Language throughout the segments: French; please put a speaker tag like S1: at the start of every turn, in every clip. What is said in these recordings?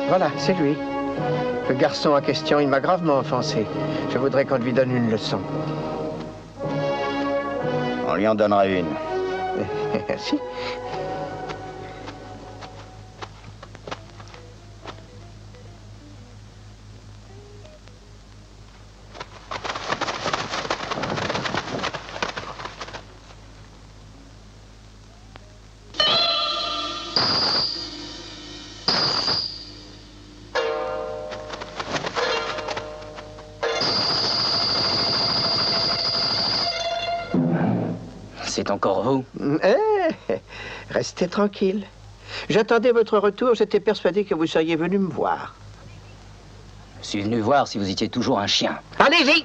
S1: Voilà, c'est lui. Le garçon en question, il m'a gravement offensé. Je voudrais qu'on lui donne une leçon.
S2: On lui en donnera une.
S1: Merci.
S3: C'est encore vous?
S1: Restez tranquille. J'attendais votre retour, j'étais persuadé que vous seriez venu me voir.
S3: Je suis venu voir si vous étiez toujours un chien.
S1: Allez-y!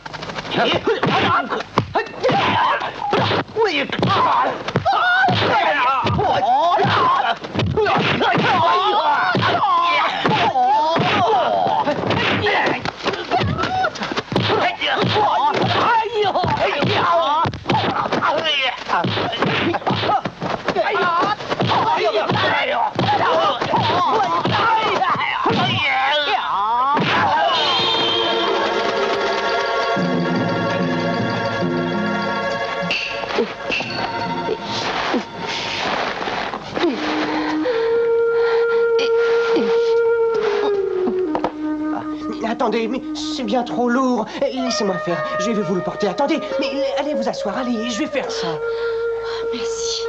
S4: Attendez, mais c'est bien trop lourd. Laissez-moi faire. Je vais vous le porter. Attendez, mais allez vous asseoir. Allez, je vais faire ça.
S5: Oh, merci.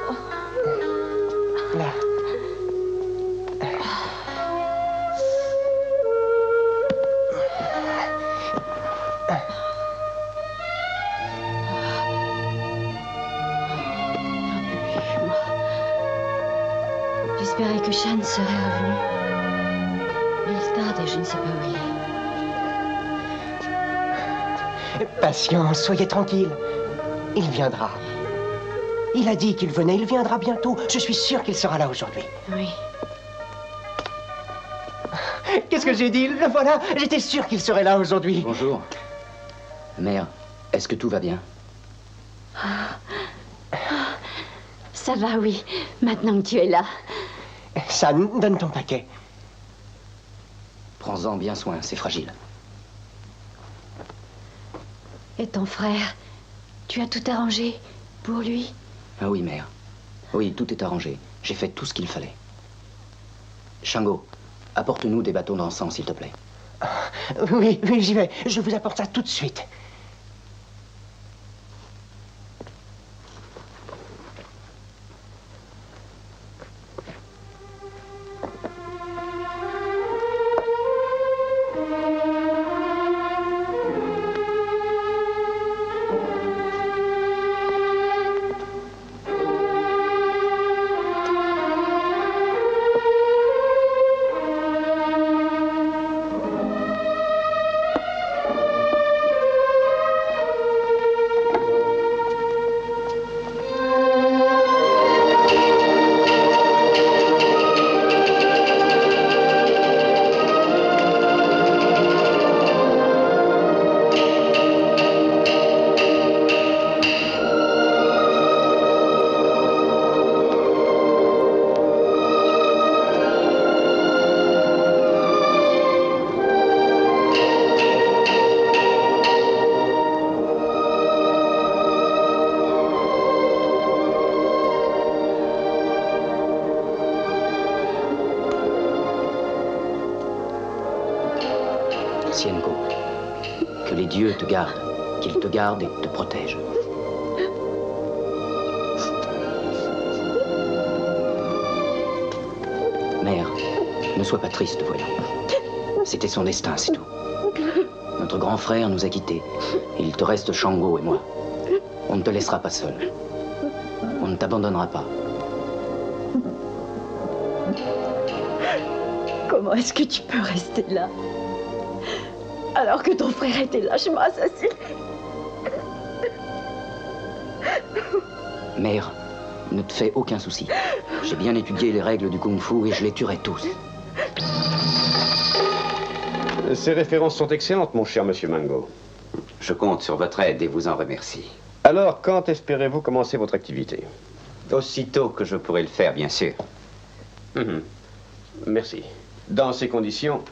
S5: Oh.
S4: Là.
S5: J'espérais que Shan serait revenu. Il tarde et je ne sais pas où il est.
S4: Patience, soyez tranquille. Il viendra. Il a dit qu'il venait, il viendra bientôt. Je suis sûr qu'il sera là aujourd'hui.
S5: Oui.
S4: Qu'est-ce que j'ai dit? Le voilà. J'étais sûr qu'il serait là aujourd'hui.
S3: Bonjour. Mère, est-ce que tout va bien?
S5: Ça va, oui. Maintenant que tu es là.
S4: San, donne ton paquet.
S3: Prends-en bien soin, c'est fragile.
S5: Et ton frère, tu as tout arrangé pour lui?
S3: Ah oui, mère. Oui, tout est arrangé. J'ai fait tout ce qu'il fallait. Shango, apporte-nous des bâtons d'encens, s'il te plaît.
S4: Oui, oui, j'y vais. Je vous apporte ça tout de suite.
S3: Xiango, que les dieux te gardent, qu'ils te gardent et te protègent. Mère, ne sois pas triste, voyons. C'était son destin, c'est tout. Notre grand frère nous a quittés. Il te reste Shango et moi. On ne te laissera pas seul. On ne t'abandonnera pas.
S5: Comment est-ce que tu peux rester là? Alors que ton frère était lâchement assassiné.
S3: Mère, ne te fais aucun souci. J'ai bien étudié les règles du kung-fu et je les tuerai tous.
S6: Ces références sont excellentes, mon cher monsieur Mango.
S7: Je compte sur votre aide et vous en remercie.
S6: Alors, quand espérez-vous commencer votre activité?
S7: Aussitôt que je pourrai le faire, bien sûr.
S6: Merci. Dans ces conditions,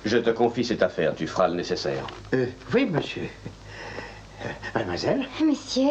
S6: je te confie cette affaire. Tu feras le nécessaire.
S1: Oui, monsieur. Mademoiselle?
S5: Monsieur?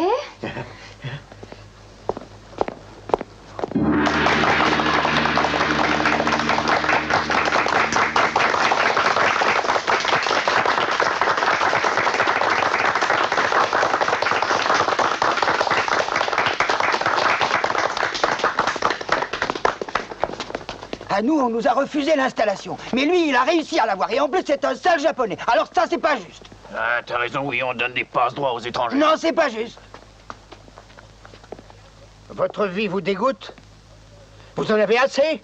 S8: À nous, on nous a refusé l'installation. Mais lui, il a réussi à l'avoir. Et en plus, c'est un sale japonais. Alors ça, c'est pas juste.
S2: Ah, t'as raison, oui, on donne des passe-droits aux étrangers.
S8: Non, c'est pas juste.
S1: Votre vie vous dégoûte? Vous en avez assez?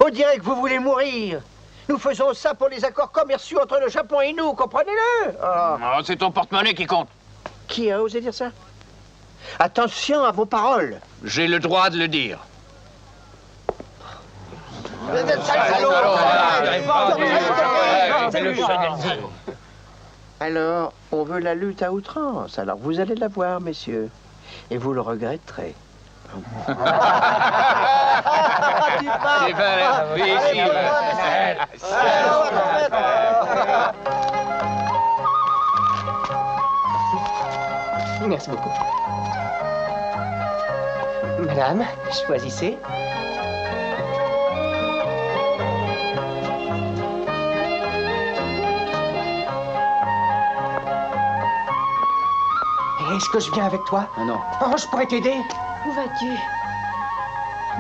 S1: On dirait que vous voulez mourir. Nous faisons ça pour les accords commerciaux entre le Japon et nous, comprenez-le?
S2: Oh, c'est ton porte-monnaie qui compte.
S1: Qui a osé dire ça? Attention à vos paroles.
S2: J'ai le droit de le dire.
S1: Alors, on veut la lutte à outrance. Alors, vous allez la voir, messieurs. Et vous le regretterez.
S4: Merci beaucoup. Madame, choisissez. Est-ce que je viens avec toi?
S3: Ah non.
S4: Oh, je pourrais t'aider.
S5: Où vas-tu?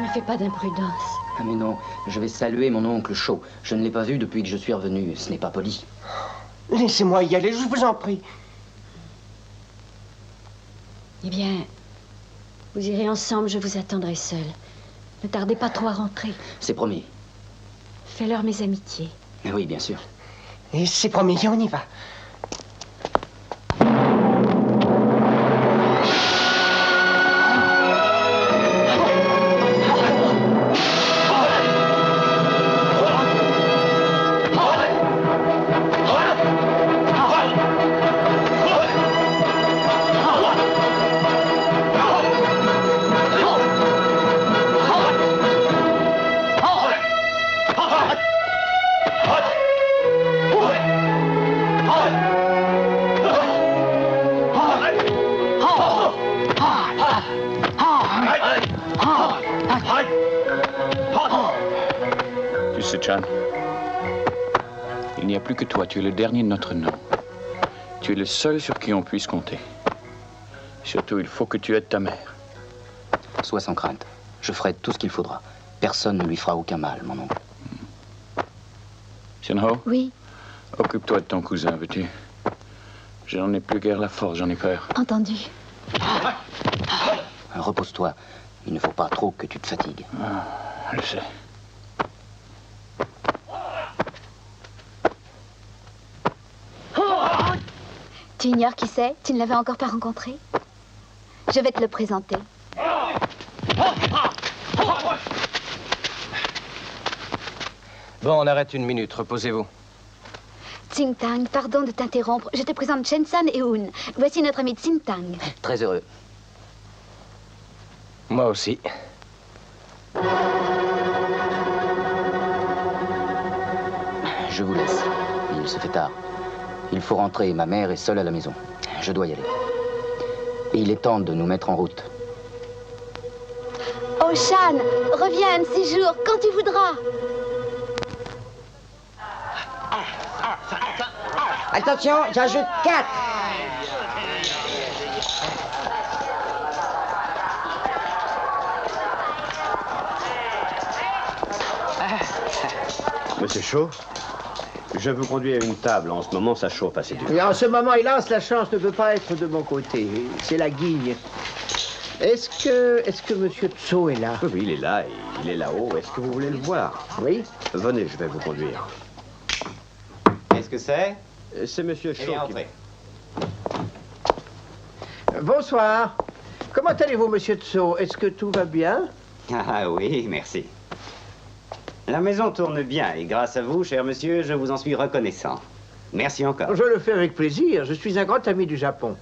S5: Ne fais pas d'imprudence.
S3: Ah mais non, je vais saluer mon oncle Shaw. Je ne l'ai pas vu depuis que je suis revenu. Ce n'est pas poli.
S4: Laissez-moi y aller, je vous en prie.
S5: Eh bien, vous irez ensemble, je vous attendrai seul. Ne tardez pas trop à rentrer.
S3: C'est promis.
S5: Fais-leur mes amitiés.
S3: Ah oui, bien sûr.
S4: Et c'est promis, on y va.
S9: Monsieur Chan, il n'y a plus que toi. Tu es le dernier de notre nom. Tu es le seul sur qui on puisse compter. Surtout, il faut que tu aides ta mère.
S3: Sois sans crainte. Je ferai tout ce qu'il faudra. Personne ne lui fera aucun mal, mon oncle.
S9: Xianho?
S5: Oui.
S9: Occupe-toi de ton cousin, veux-tu? Je n'en ai plus guère la force, j'en ai peur.
S5: Entendu.
S3: Repose-toi. Il ne faut pas trop que tu te fatigues.
S9: Ah, je sais.
S10: Tu ignores qui c'est? Tu ne l'avais encore pas rencontré? Je vais te le présenter.
S4: Bon, on arrête une minute. Reposez-vous.
S10: Tsing Tang, pardon de t'interrompre. Je te présente Chen San et Hoon. Voici notre ami Tsing Tang.
S3: Très heureux.
S4: Moi aussi.
S3: Je vous laisse. Il se fait tard. Il faut rentrer. Ma mère est seule à la maison. Je dois y aller. Et il est temps de nous mettre en route.
S10: Oh, Shan, reviens un de ces jours, quand tu voudras.
S8: Attention, j'ajoute 4.
S6: Monsieur Shaw, je vous conduis à une table. En ce moment, ça chauffe assez dur.
S1: Et en ce moment, hélas, la chance ne peut pas être de mon côté. C'est la guigne. Est-ce que Monsieur Tso est là?
S6: Oui, il est là, et il est là-haut. Est-ce que vous voulez le voir?
S1: Oui.
S6: Venez, je vais vous conduire.
S7: Qu'est-ce que c'est?
S6: C'est Monsieur Shaw qui...
S7: Entrez.
S1: Bonsoir. Comment allez-vous, Monsieur Tso? Est-ce que tout va bien?
S7: Ah oui, merci. La maison tourne bien, et grâce à vous, cher monsieur, je vous en suis reconnaissant. Merci encore.
S1: Je le fais avec plaisir. Je suis un grand ami du Japon.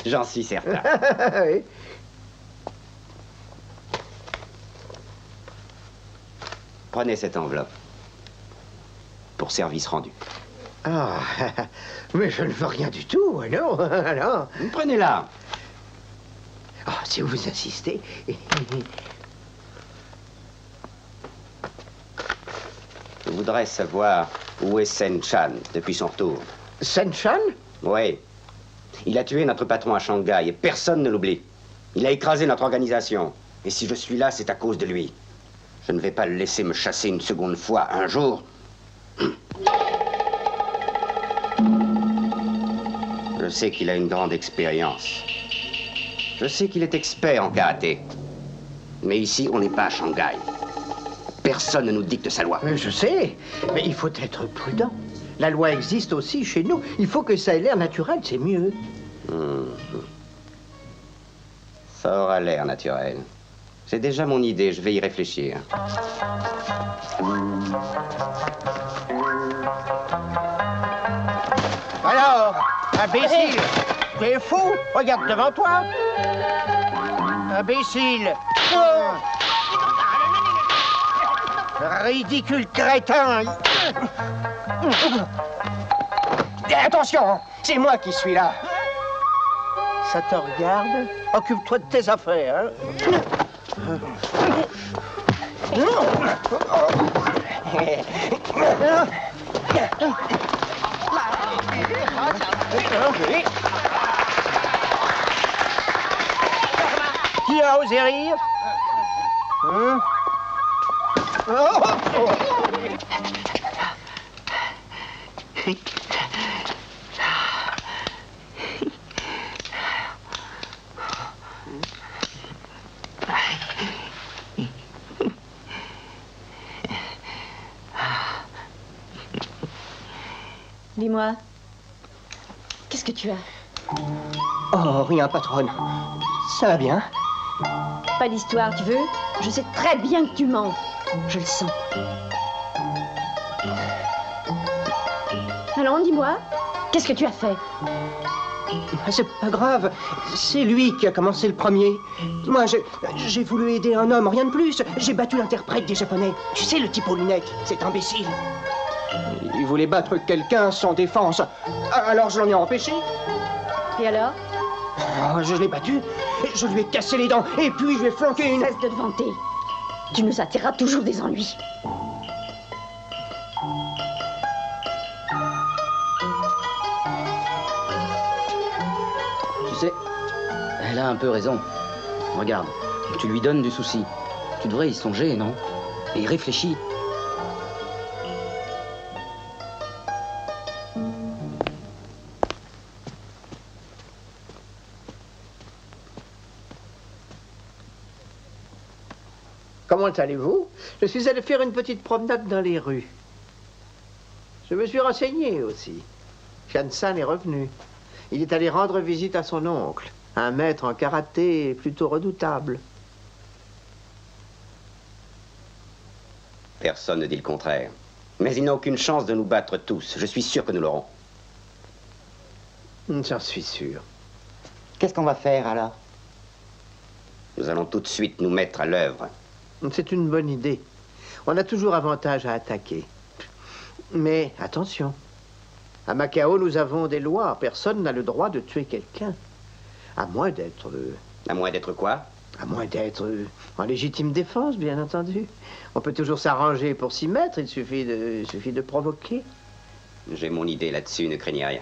S7: J'en suis certain.
S1: Oui.
S7: Prenez cette enveloppe. Pour service rendu.
S1: Ah, mais je ne veux rien du tout, non, non.
S7: Prenez-la.
S1: Oh, si vous insistez.
S7: Je voudrais savoir où est Sen Chan depuis son retour.
S1: Sen Chan?
S7: Oui. Il a tué notre patron à Shanghai et personne ne l'oublie. Il a écrasé notre organisation. Et si je suis là, c'est à cause de lui. Je ne vais pas le laisser me chasser une seconde fois un jour. Je sais qu'il a une grande expérience. Je sais qu'il est expert en karaté. Mais ici, on n'est pas à Shanghai. Personne ne nous dicte sa loi.
S1: Je sais, mais il faut être prudent. La loi existe aussi chez nous. Il faut que ça ait l'air naturel, c'est mieux.
S7: Ça aura l'air naturel. C'est déjà mon idée, je vais y réfléchir.
S1: Alors, imbécile, t'es fou? Regarde devant toi. Imbécile. Ridicule crétin.
S4: Attention, c'est moi qui suis là.
S1: Ça te regarde? Occupe-toi de tes affaires, hein? Qui a osé rire? Hein?
S5: Dis-moi, qu'est-ce que tu as?
S4: Oh, rien, patronne. Ça va bien?
S5: Pas d'histoire, tu veux? Je sais très bien que tu mens. Je le sens. Allons, dis-moi, qu'est-ce que tu as fait?
S4: C'est pas grave. C'est lui qui a commencé le premier. Moi, j'ai voulu aider un homme, rien de plus. J'ai battu l'interprète des Japonais. Tu sais, le type aux lunettes, cet imbécile. Il voulait battre quelqu'un sans défense. Alors je l'en ai empêché.
S5: Et alors?
S4: Oh, je l'ai battu. Je lui ai cassé les dents. Et puis je lui ai flanqué une...
S5: Cesse de te vanter. Tu nous attireras toujours des ennuis.
S3: Tu sais, elle a un peu raison. Regarde, tu lui donnes du souci. Tu devrais y songer, non? Et y réfléchis.
S1: Comment allez-vous? Je suis allé faire une petite promenade dans les rues. Je me suis renseigné aussi. Shen-san est revenu. Il est allé rendre visite à son oncle, un maître en karaté plutôt redoutable.
S7: Personne ne dit le contraire. Mais il n'a aucune chance de nous battre tous. Je suis sûr que nous l'aurons.
S1: J'en suis sûr.
S8: Qu'est-ce qu'on va faire alors?
S7: Nous allons tout de suite nous mettre à l'œuvre.
S1: C'est une bonne idée. On a toujours avantage à attaquer. Mais attention. À Macao, nous avons des lois. Personne n'a le droit de tuer quelqu'un. À moins d'être...
S7: À moins d'être quoi?
S1: À moins d'être en légitime défense, bien entendu. On peut toujours s'arranger pour s'y mettre. Il suffit de provoquer.
S7: J'ai mon idée là-dessus, ne craignez rien.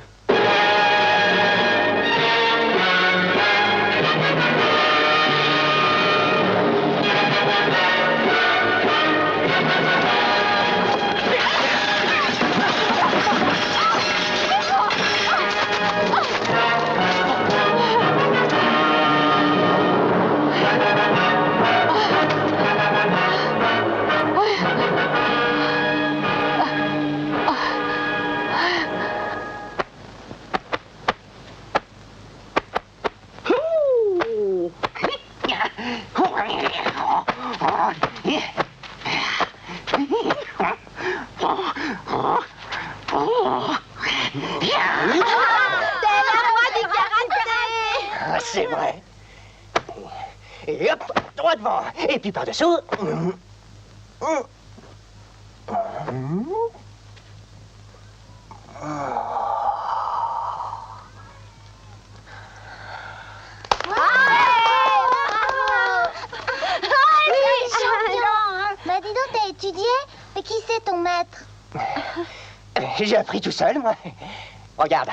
S4: C'est vrai. Et hop, droit devant. Et puis par-dessous.
S10: Bah dis donc, t'as étudié? Mais qui c'est ton maître?
S4: J'ai appris tout seul, moi. Regarde.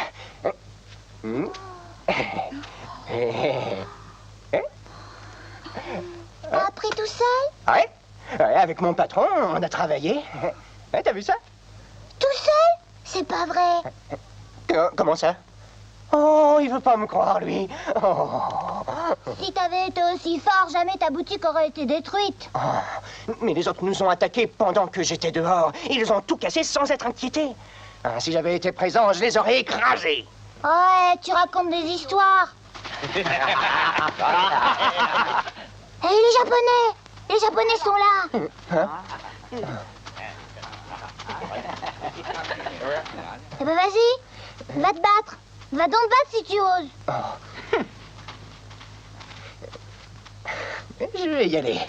S10: T'as appris tout seul?
S4: Ouais. Avec mon patron, on a travaillé. T'as vu ça?
S10: Tout seul? C'est pas vrai.
S4: Comment ça? Oh, il veut pas me croire, lui. Oh.
S10: Si t'avais été aussi fort, jamais ta boutique aurait été détruite.
S4: Oh. Mais les autres nous ont attaqués pendant que j'étais dehors. Ils ont tout cassé sans être inquiétés. Si j'avais été présent, je les aurais écrasés.
S10: Ouais, tu racontes des histoires. Et les Japonais? Les Japonais sont là. Eh ben vas-y, va te battre. Va donc te battre si tu oses.
S4: Je vais y aller.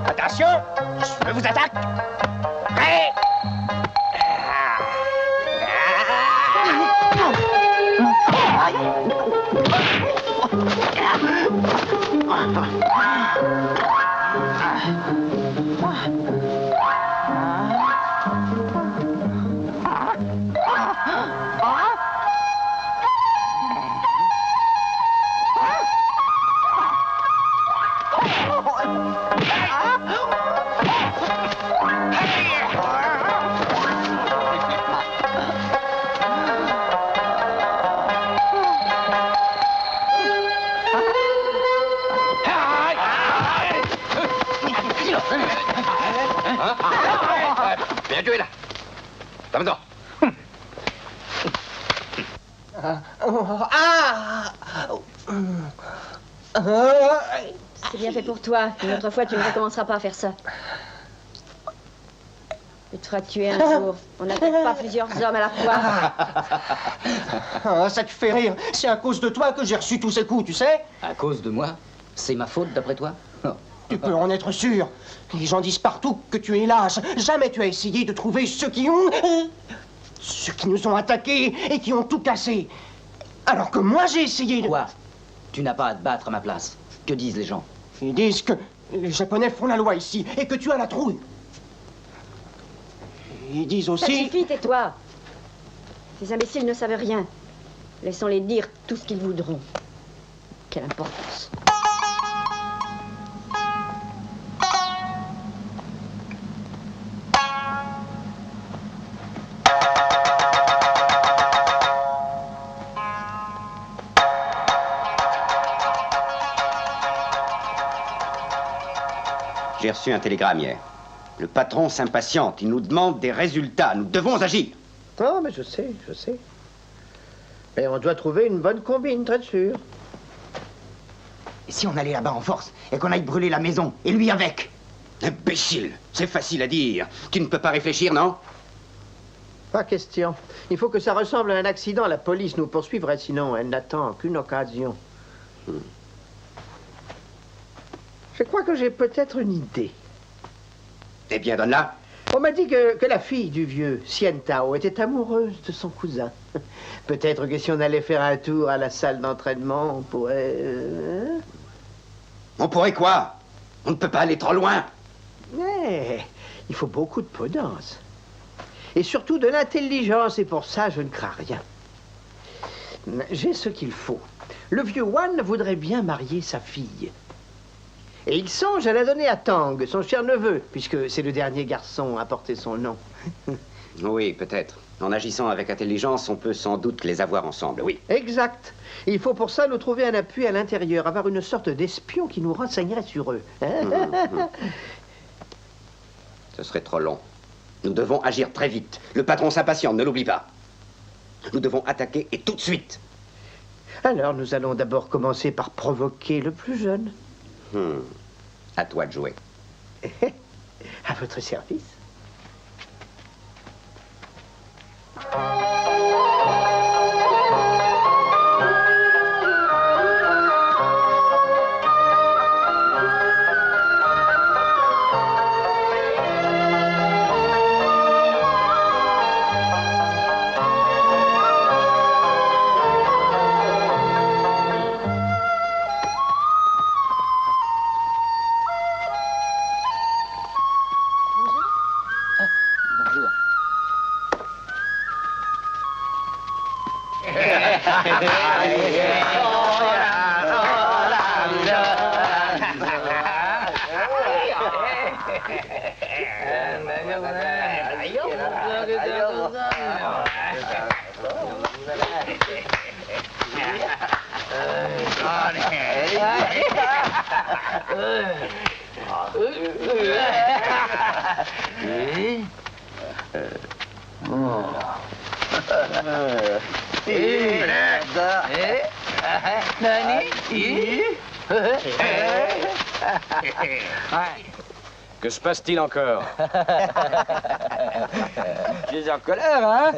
S4: Attention, je vous attaque. Prêt?
S6: Bien joué là. Comme-toi.
S5: C'est bien fait pour toi. Une autre fois, tu ne recommenceras pas à faire ça. Tu te feras tuer un jour. On n'attaque pas plusieurs hommes à la fois.
S4: Ah, ça te fait rire. C'est à cause de toi que j'ai reçu tous ces coups, tu sais?
S3: À cause de moi? C'est ma faute, d'après toi?
S4: Tu peux en être sûr. Les gens disent partout que tu es lâche. Jamais tu as essayé de trouver ceux qui nous ont attaqués et qui ont tout cassé. Alors que moi, j'ai essayé de...
S3: Quoi? Tu n'as pas à te battre à ma place. Que disent les gens?
S4: Ils disent que les Japonais font la loi ici et que tu as la trouille. Ils disent aussi...
S5: Ça suffit, tais-toi. Ces imbéciles ne savent rien. Laissons-les dire tout ce qu'ils voudront. Quelle importance.
S7: J'ai reçu un télégramme hier. Le patron s'impatiente, il nous demande des résultats. Nous devons agir.
S1: Non, mais je sais. Mais on doit trouver une bonne combine, très sûr.
S8: Et si on allait là-bas en force et qu'on aille brûler la maison, et lui avec?
S7: Imbécile, c'est facile à dire. Tu ne peux pas réfléchir, non?
S1: Pas question. Il faut que ça ressemble à un accident. La police nous poursuivrait, sinon elle n'attend qu'une occasion. Je crois que j'ai peut-être une idée.
S7: Eh bien, donne-la.
S1: On m'a dit que la fille du vieux, Sien Tao, était amoureuse de son cousin. Peut-être que si on allait faire un tour à la salle d'entraînement, on pourrait...
S7: On pourrait quoi? On ne peut pas aller trop loin.
S1: Mais il faut beaucoup de prudence. Et surtout de l'intelligence, et pour ça, je ne crains rien. J'ai ce qu'il faut. Le vieux Wan voudrait bien marier sa fille. Et il songe à la donner à Tang, son cher neveu, puisque c'est le dernier garçon à porter son nom.
S7: Oui, peut-être. En agissant avec intelligence, on peut sans doute les avoir ensemble, oui.
S1: Exact. Il faut pour ça nous trouver un appui à l'intérieur, avoir une sorte d'espion qui nous renseignerait sur eux.
S7: Ce serait trop long. Nous devons agir très vite. Le patron s'impatiente, ne l'oublie pas. Nous devons attaquer et tout de suite.
S1: Alors, nous allons d'abord commencer par provoquer le plus jeune.
S7: À toi de jouer.
S1: À votre service.
S11: Que se passe-t-il encore?
S8: Tu es en colère, hein?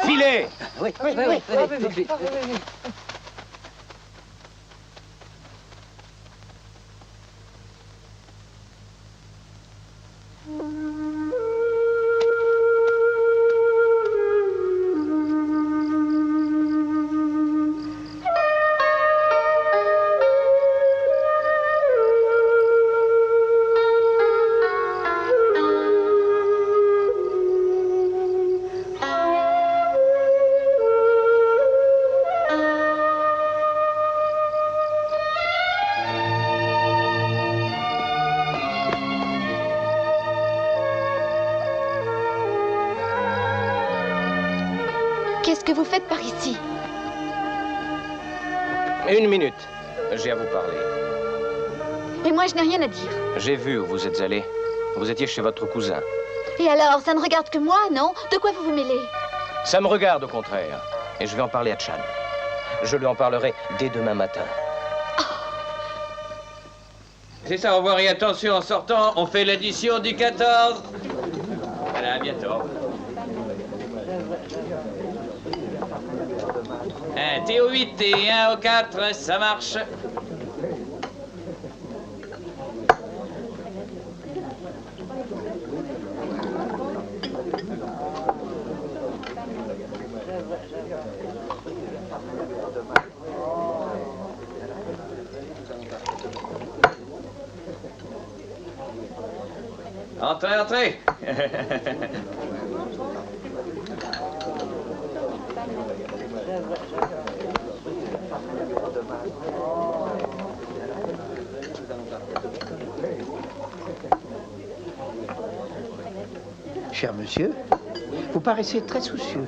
S11: Filez!
S4: Oui.
S10: Qu'est-ce que vous faites par ici?
S11: Une minute. J'ai à vous parler.
S10: Et moi, je n'ai rien à dire.
S11: J'ai vu où vous êtes allé. Vous étiez chez votre cousin.
S10: Et alors, ça ne regarde que moi, non? De quoi vous vous mêlez?
S11: Ça me regarde, au contraire. Et je vais en parler à Chan. Je lui en parlerai dès demain matin.
S2: C'est ça, au revoir et attention, en sortant, on fait l'addition du 14. Voilà, à bientôt. T'es au 8 et 1 au 4, ça marche. Entrez, entrez.
S1: Cher monsieur, vous paraissez très soucieux.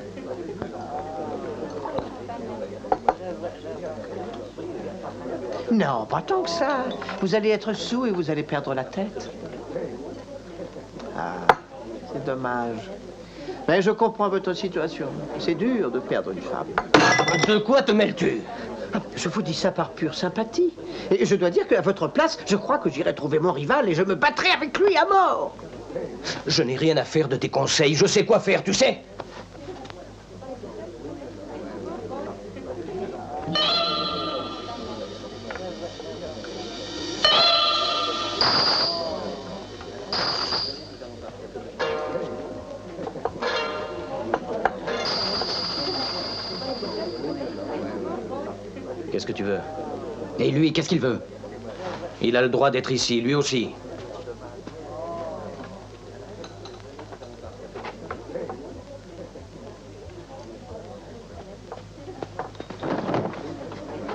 S1: Non, pas tant que ça. Vous allez être saoul et vous allez perdre la tête. Ah, c'est dommage. Mais je comprends votre situation. C'est dur de perdre une femme.
S4: De quoi te mêles-tu?
S1: Je vous dis ça par pure sympathie. Et je dois dire qu'à votre place, je crois que j'irai trouver mon rival et je me battrai avec lui à mort.
S4: Je n'ai rien à faire de tes conseils. Je sais quoi faire, tu sais.
S11: Qu'est-ce que tu veux?
S3: Et lui, qu'est-ce qu'il veut?
S11: Il a le droit d'être ici, lui aussi.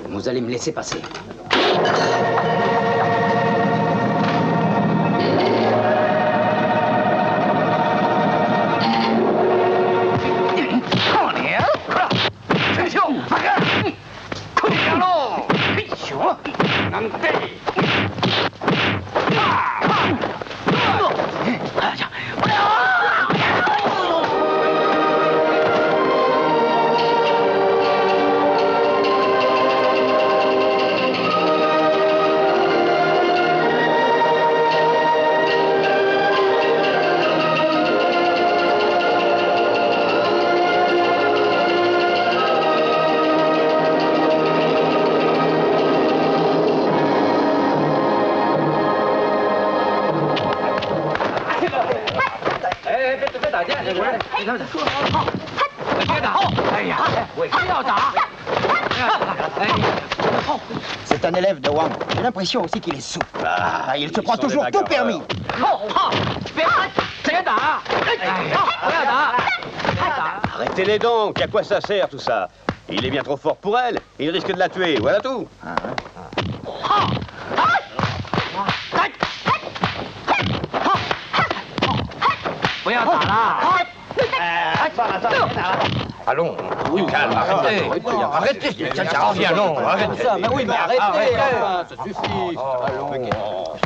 S3: Vous allez me laisser passer.
S8: C'est un élève de Wang. J'ai l'impression aussi qu'il est souple. Ah, il se prend toujours tout permis.
S6: Arrêtez-les donc, à quoi ça sert tout ça? Il est bien trop fort pour elle, il risque de la tuer, voilà tout.
S11: Allons, oui, calme, arrêtez. Arrêtez, ça sert à rien, non, arrêtez.
S8: Mais oui, mais arrêtez.
S11: Ça suffit. Allons.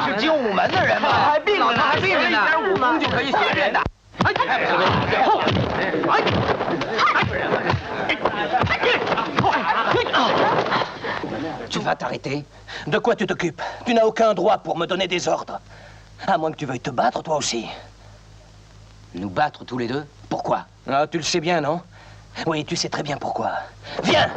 S8: 是精武门的人嘛，还病着呢，还病着呢，武功就可以学人的。
S4: Tu vas t'arrêter? De quoi tu t'occupes? Tu n'as aucun droit pour me donner des ordres. À moins que tu veuilles te battre, toi aussi.
S3: Nous battre tous les deux? Pourquoi?
S11: Ah, tu le sais bien, non? Oui, tu sais très bien pourquoi. Viens!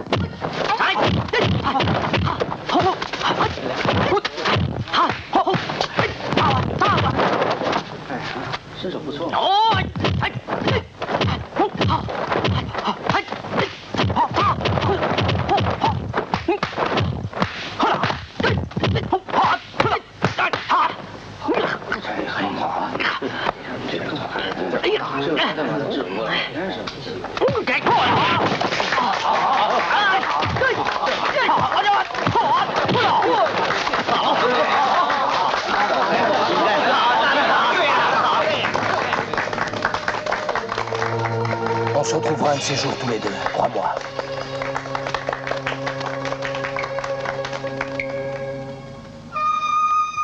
S11: On se retrouvera un de ces jours tous les deux, crois-moi.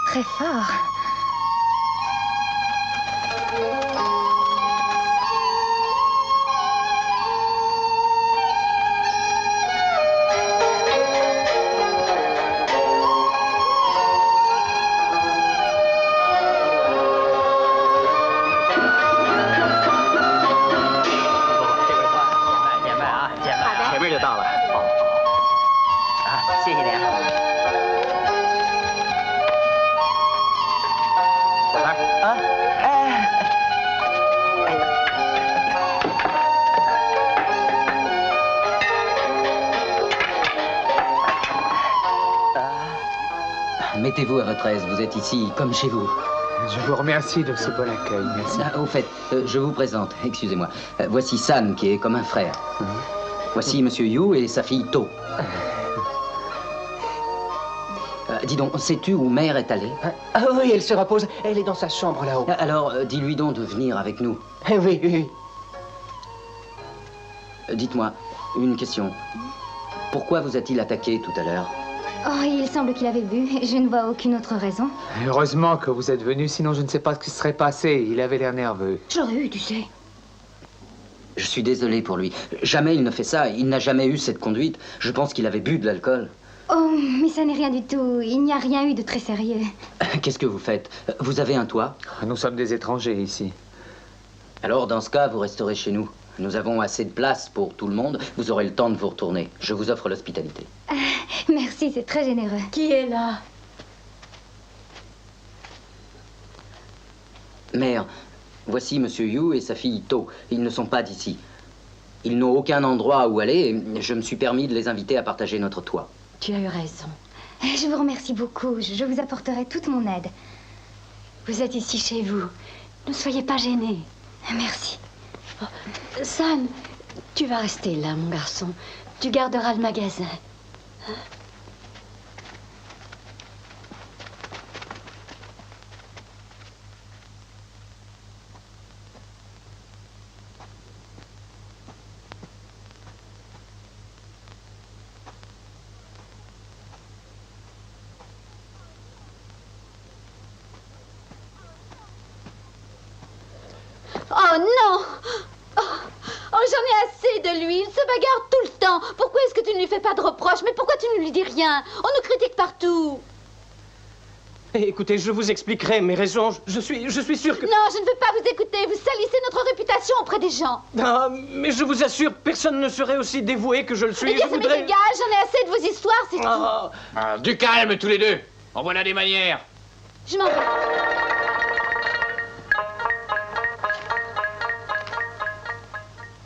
S10: Très fort.
S3: Mettez-vous à votre aise, vous êtes ici comme chez vous.
S12: Je vous remercie de ce bon accueil, merci.
S3: Au fait, je vous présente, excusez-moi. Voici San, qui est comme un frère. Voici Monsieur Yu et sa fille To. Dis donc, sais-tu où Mère est allée?
S4: Ah oui, elle se repose. Elle est dans sa chambre là-haut.
S3: Alors, dis-lui donc de venir avec nous.
S4: Oui, oui.
S3: Dites-moi, une question. Pourquoi vous a-t-il attaqué tout à l'heure?
S10: Oh, il semble qu'il avait bu. Je ne vois aucune autre raison.
S12: Heureusement que vous êtes venu, sinon je ne sais pas ce qui serait passé. Il avait l'air nerveux.
S10: J'aurais eu, tu sais.
S3: Je suis désolé pour lui. Jamais il ne fait ça. Il n'a jamais eu cette conduite. Je pense qu'il avait bu de l'alcool.
S10: Oh, mais ça n'est rien du tout. Il n'y a rien eu de très sérieux.
S3: Qu'est-ce que vous faites? Vous avez un toit?
S12: Nous sommes des étrangers ici.
S3: Alors, dans ce cas, vous resterez chez nous. Nous avons assez de place pour tout le monde. Vous aurez le temps de vous retourner. Je vous offre l'hospitalité.
S10: Merci, c'est très généreux.
S5: Qui est là?
S3: Mère, voici Monsieur Yu et sa fille To. Ils ne sont pas d'ici. Ils n'ont aucun endroit où aller et je me suis permis de les inviter à partager notre toit.
S5: Tu as eu raison.
S10: Je vous remercie beaucoup. Je vous apporterai toute mon aide.
S5: Vous êtes ici chez vous. Ne soyez pas gênés.
S10: Merci.
S5: Oh, San, tu vas rester là, mon garçon. Tu garderas le magasin. Hein?
S10: Oh non! Oh, j'en ai assez de lui. Il se bagarre tout le temps. Pourquoi est-ce que tu ne lui fais pas de reproches? Mais pourquoi tu ne lui dis rien? On nous critique partout.
S11: Écoutez, je vous expliquerai mes raisons. Je suis sûr que...
S10: Non, je ne veux pas vous écouter. Vous salissez notre réputation auprès des gens.
S11: Ah, mais je vous assure, personne ne serait aussi dévoué que je le suis.
S10: Eh bien, ça m'est égal. J'en ai assez de vos histoires, c'est tout.
S2: Ah, du calme, tous les deux. En voilà des manières.
S10: Je m'en vais.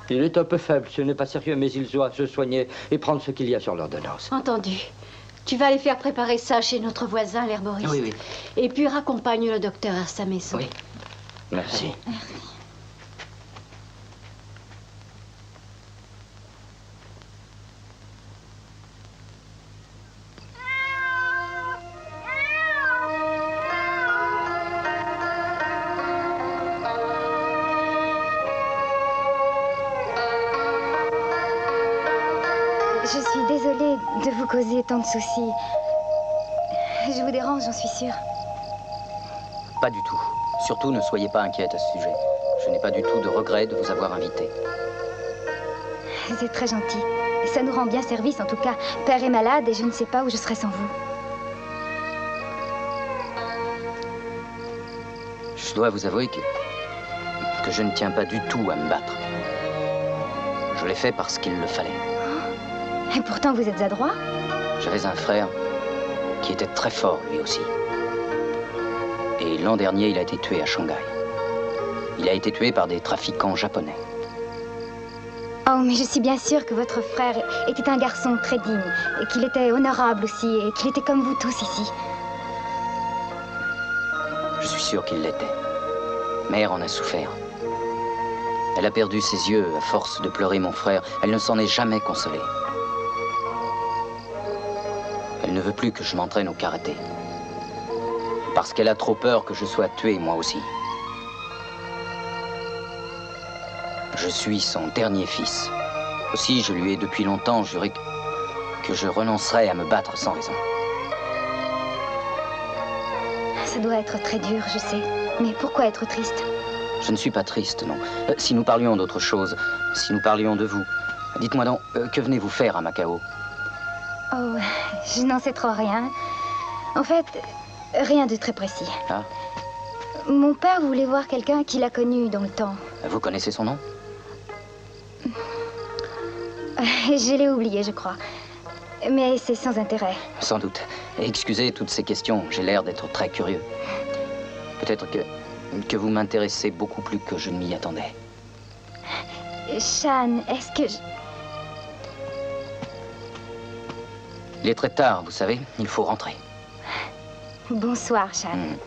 S13: Il est un peu faible, ce n'est pas sérieux, mais il doit se soigner et prendre ce qu'il y a sur l'ordonnance.
S5: Entendu. Tu vas aller faire préparer ça chez notre voisin, l'herboriste.
S3: Oui, oui.
S5: Et puis raccompagne le docteur à sa maison.
S3: Oui. Merci.
S10: Merci. Je suis désolée de vous causer tant de soucis. Je vous dérange, j'en suis sûre.
S3: Pas du tout. Surtout, ne soyez pas inquiète à ce sujet. Je n'ai pas du tout de regret de vous avoir invité.
S10: C'est très gentil. Ça nous rend bien service, en tout cas. Père est malade et je ne sais pas où je serais sans vous.
S3: Je dois vous avouer que je ne tiens pas du tout à me battre. Je l'ai fait parce qu'il le fallait.
S14: Et pourtant, vous êtes adroit.
S3: J'avais un frère qui était très fort, lui aussi. Et l'an dernier, il a été tué à Shanghai. Il a été tué par des trafiquants japonais.
S14: Oh, mais je suis bien sûre que votre frère était un garçon très digne, et qu'il était honorable aussi, et qu'il était comme vous tous ici.
S3: Je suis sûr qu'il l'était. Mère en a souffert. Elle a perdu ses yeux à force de pleurer mon frère. Elle ne s'en est jamais consolée. Elle ne veut plus que je m'entraîne au karaté. Parce qu'elle a trop peur que je sois tué, moi aussi. Je suis son dernier fils. Aussi, je lui ai depuis longtemps juré que je renoncerais à me battre sans raison.
S14: Ça doit être très dur, je sais. Mais pourquoi être triste?
S3: Je ne suis pas triste, non. Si nous parlions d'autre chose, si nous parlions de vous, dites-moi donc, que venez-vous faire à Macao?
S14: Oh, je n'en sais trop rien. En fait, rien de très précis.
S3: Ah?
S14: Mon père voulait voir quelqu'un qu'il a connu dans le temps.
S3: Vous connaissez son nom?
S14: Je l'ai oublié, je crois. Mais c'est sans intérêt.
S3: Sans doute. Excusez toutes ces questions, j'ai l'air d'être très curieux. Peut-être que vous m'intéressez beaucoup plus que je ne m'y attendais.
S14: Shan, est-ce que je...
S3: Il est très tard, vous savez, il faut rentrer.
S14: Bonsoir, Shan.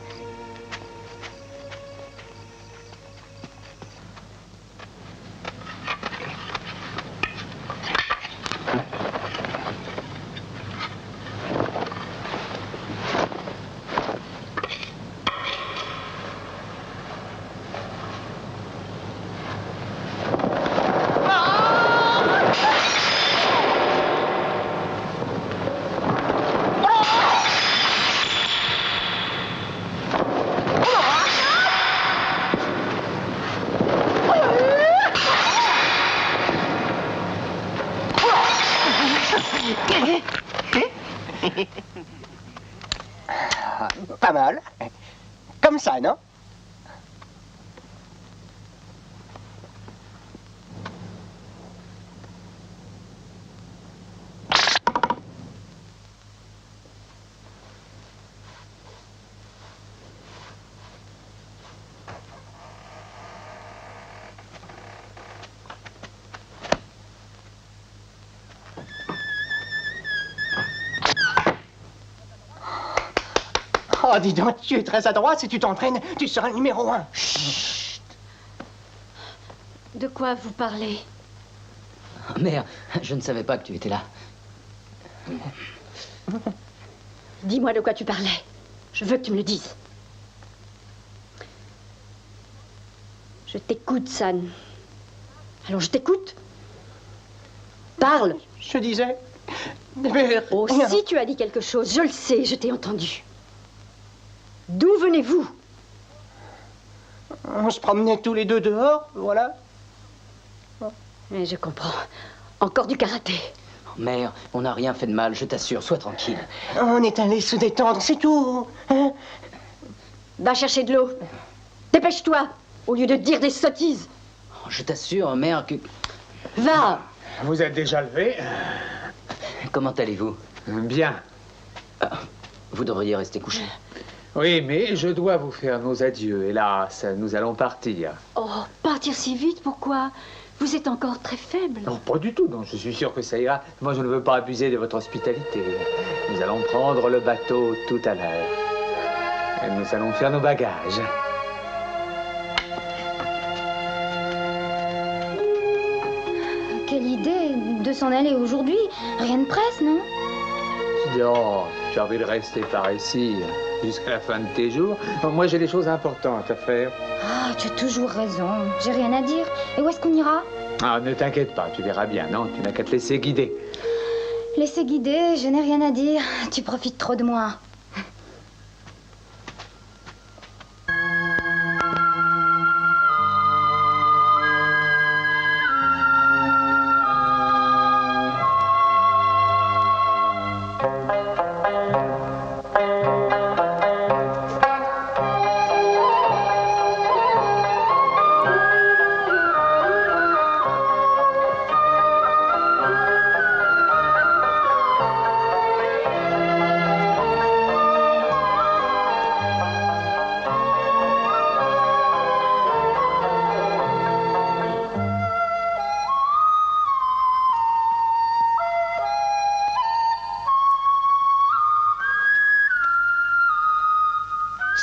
S4: Pas mal. Comme ça, non? Oh, dis donc, tu es très adroit. Si tu t'entraînes, tu seras le numéro 1.
S5: Chut. De quoi vous parlez?
S3: Oh, mère, je ne savais pas que tu étais là.
S5: Dis-moi de quoi tu parlais. Je veux que tu me le dises. Je t'écoute, San. Alors je t'écoute. Parle.
S4: Je disais...
S5: Oh, si tu as dit quelque chose, je le sais, je t'ai entendu. D'où venez-vous?
S4: On se promenait tous les deux dehors, voilà.
S5: Mais je comprends. Encore du karaté.
S3: Mère, on n'a rien fait de mal, je t'assure, sois tranquille.
S4: On est allé se détendre, c'est tout. Hein?
S5: Va chercher de l'eau. Dépêche-toi, au lieu de dire des sottises.
S3: Oh, je t'assure, mère, que...
S5: Va.
S12: Vous êtes déjà levé?
S3: Comment allez-vous?
S12: Bien.
S3: Vous devriez rester couché.
S12: Oui, mais je dois vous faire nos adieux. Hélas, nous allons partir.
S5: Oh, partir si vite, pourquoi? Vous êtes encore très faible.
S12: Non, pas du tout. Non, je suis sûr que ça ira. Moi, je ne veux pas abuser de votre hospitalité. Nous allons prendre le bateau tout à l'heure. Et nous allons faire nos bagages.
S14: Quelle idée de s'en aller aujourd'hui. Rien de presse, non?
S12: Oh, tu as envie de rester par ici jusqu'à la fin de tes jours. Moi, j'ai des choses importantes à faire.
S14: Ah, tu as toujours raison. J'ai rien à dire. Et où est-ce qu'on ira?
S12: Ah, ne t'inquiète pas, tu verras bien, non? Tu n'as qu'à te laisser guider.
S14: Laisser guider, je n'ai rien à dire. Tu profites trop de moi.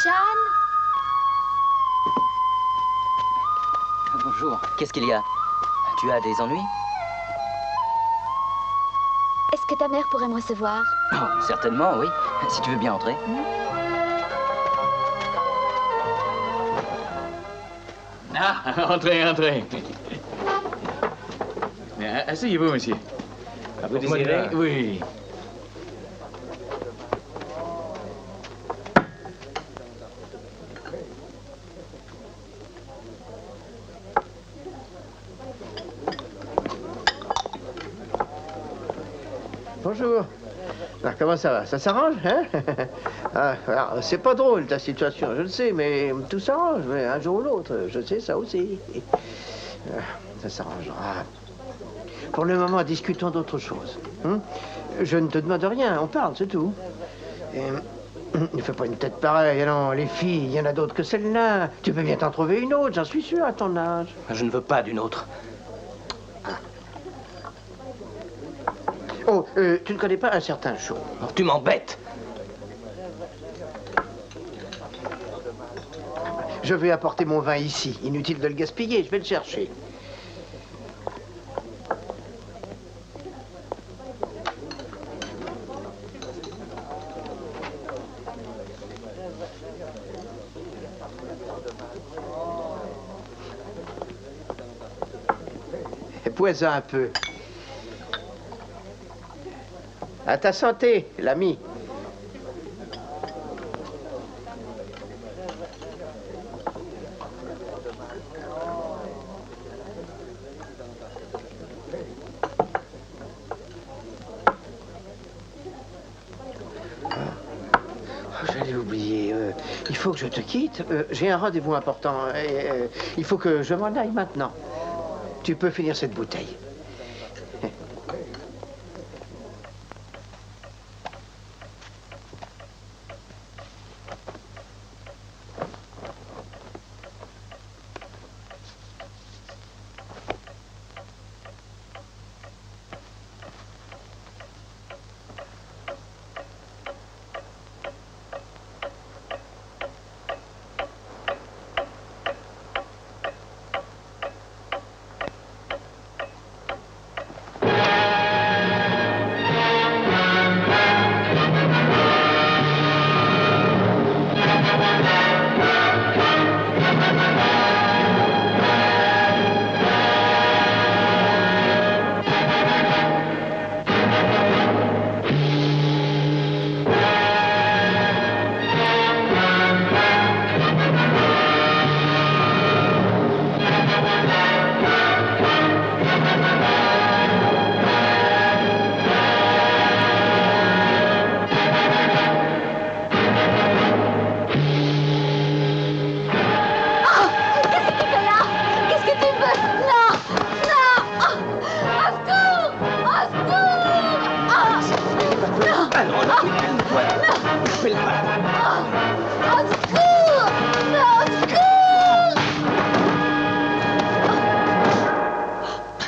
S10: Chane?
S13: Bonjour. Qu'est-ce qu'il y a? Tu as des ennuis?
S10: Est-ce que ta mère pourrait me recevoir?
S13: Oh, certainement, oui. Si tu veux bien entrer.
S9: Ah, entrez, entrez. Asseyez-vous, monsieur. Vous désirez? Oui.
S1: Bonjour. Alors, comment ça va? Ça s'arrange, hein? C'est pas drôle, ta situation, je le sais, mais tout s'arrange, mais un jour ou l'autre, je sais ça aussi. Ça s'arrangera. Pour le moment, discutons d'autre chose. Hein? Je ne te demande rien, on parle, c'est tout. Ne fais pas une tête pareille, non, les filles, il y en a d'autres que celle-là. Tu peux bien t'en trouver une autre, j'en suis sûr, à ton âge.
S13: Je ne veux pas d'une autre.
S1: Oh, tu ne connais pas un certain Shaw?
S13: Oh, tu m'embêtes.
S1: Je vais apporter mon vin ici. Inutile de le gaspiller, je vais le chercher. Bois-en un peu. À ta santé, l'ami. J'allais oublier. Il faut que je te quitte. J'ai un rendez-vous important. Il faut que je m'en aille maintenant. Tu peux finir cette bouteille.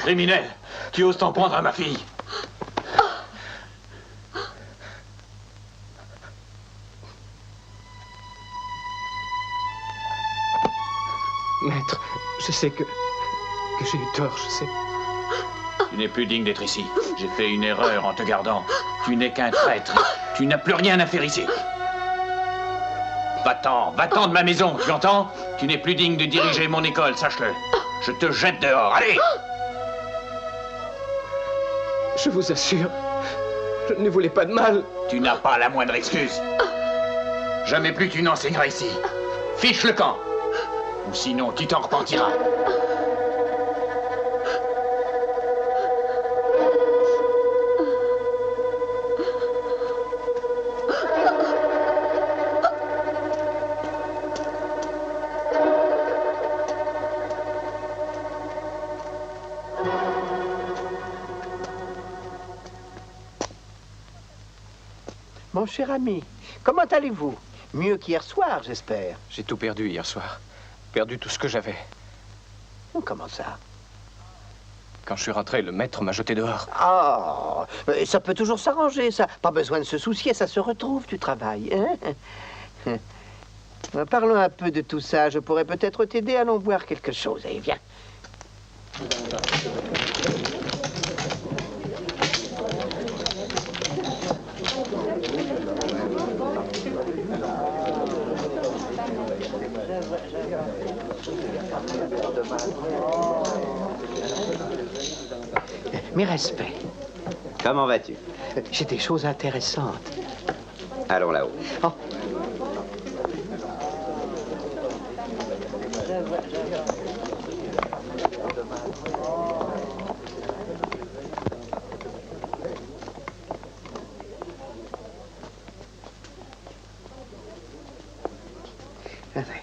S9: Criminel, tu oses t'en prendre à ma fille.
S4: Maître, je sais que j'ai eu tort, je sais.
S9: Tu n'es plus digne d'être ici. J'ai fait une erreur en te gardant. Tu n'es qu'un traître. Tu n'as plus rien à faire ici. Va-t'en, va-t'en de ma maison, tu entends? Tu n'es plus digne de diriger mon école, sache-le. Je te jette dehors, allez!
S4: Je vous assure, je ne voulais pas de mal.
S9: Tu n'as pas la moindre excuse. Jamais plus tu n'enseigneras ici. Fiche le camp. Ou sinon, tu t'en repentiras.
S1: Mon cher ami, comment allez-vous? Mieux qu'hier soir, j'espère.
S4: J'ai tout perdu hier soir. Perdu tout ce que j'avais.
S1: Comment ça?
S4: Quand je suis rentré, le maître m'a jeté dehors.
S1: Ah, ça peut toujours s'arranger, ça. Pas besoin de se soucier, ça se retrouve du travail. Hein? Parlons un peu de tout ça. Je pourrais peut-être t'aider. Allons boire quelque chose. Allez, viens. Mes respects.
S7: Comment vas-tu?
S1: J'ai des choses intéressantes.
S7: Allons là-haut.
S1: Oh.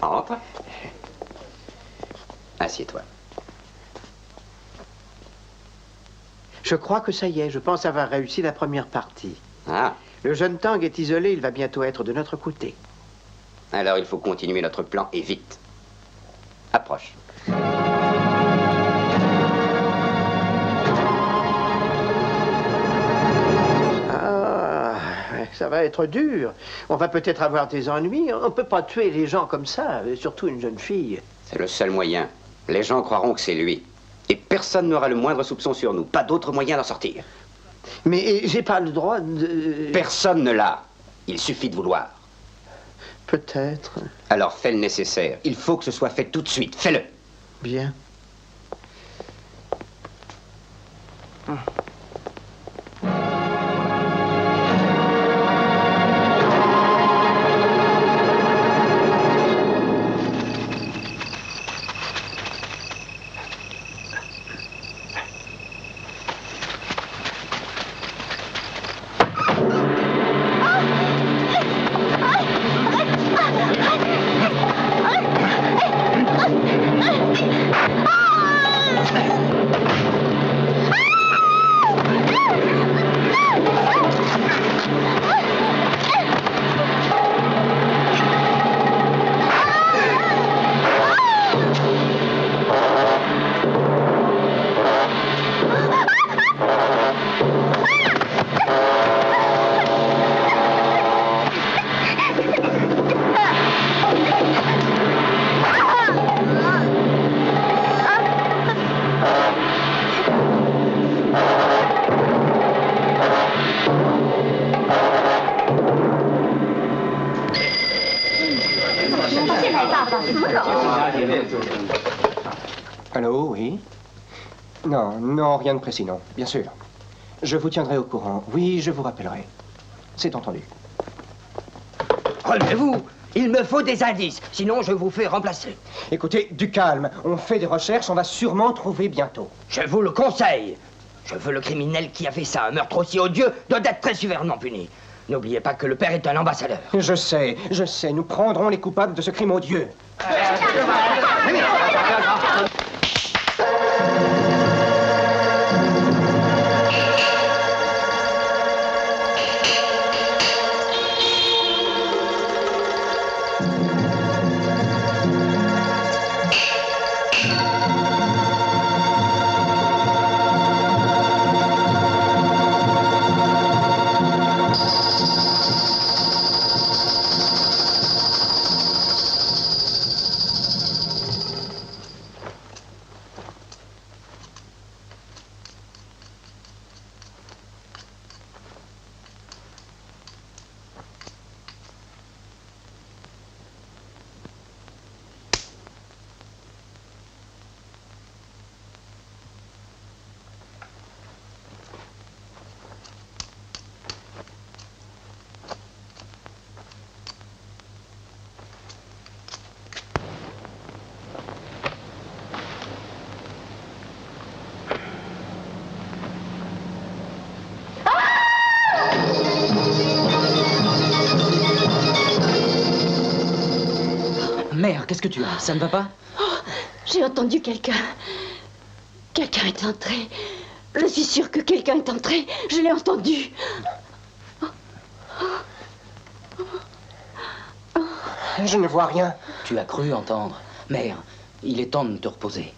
S7: Entre. Assieds-toi.
S1: Je crois que ça y est, je pense avoir réussi la première partie.
S7: Ah.
S1: Le jeune Tang est isolé, il va bientôt être de notre côté.
S7: Alors il faut continuer notre plan et vite. Approche.
S1: Ah, ça va être dur. On va peut-être avoir des ennuis. On ne peut pas tuer les gens comme ça, surtout une jeune fille.
S7: C'est le seul moyen. Les gens croiront que c'est lui. Et personne n'aura le moindre soupçon sur nous. Pas d'autre moyen d'en sortir.
S1: Mais j'ai pas le droit de...
S7: Personne ne l'a. Il suffit de vouloir.
S1: Peut-être.
S7: Alors fais le nécessaire. Il faut que ce soit fait tout de suite. Fais-le.
S1: Bien.
S4: Allô, oui? Non, non, rien de précis, non. Bien sûr. Je vous tiendrai au courant. Oui, je vous rappellerai. C'est entendu.
S8: Relevez-vous! Il me faut des indices, sinon je vous fais remplacer.
S4: Écoutez, du calme. On fait des recherches, on va sûrement trouver bientôt.
S8: Je vous le conseille. Je veux le criminel qui a fait ça. Un meurtre aussi odieux doit être très sévèrement puni. N'oubliez pas que le père est un ambassadeur.
S4: Je sais. Nous prendrons les coupables de ce crime odieux.
S3: Mère, qu'est-ce que tu as? Ça ne va pas?
S5: Oh, j'ai entendu quelqu'un. Quelqu'un est entré. Je suis sûre que quelqu'un est entré. Je l'ai entendu.
S4: Je ne vois rien.
S3: Tu as cru entendre. Mère, il est temps de te reposer.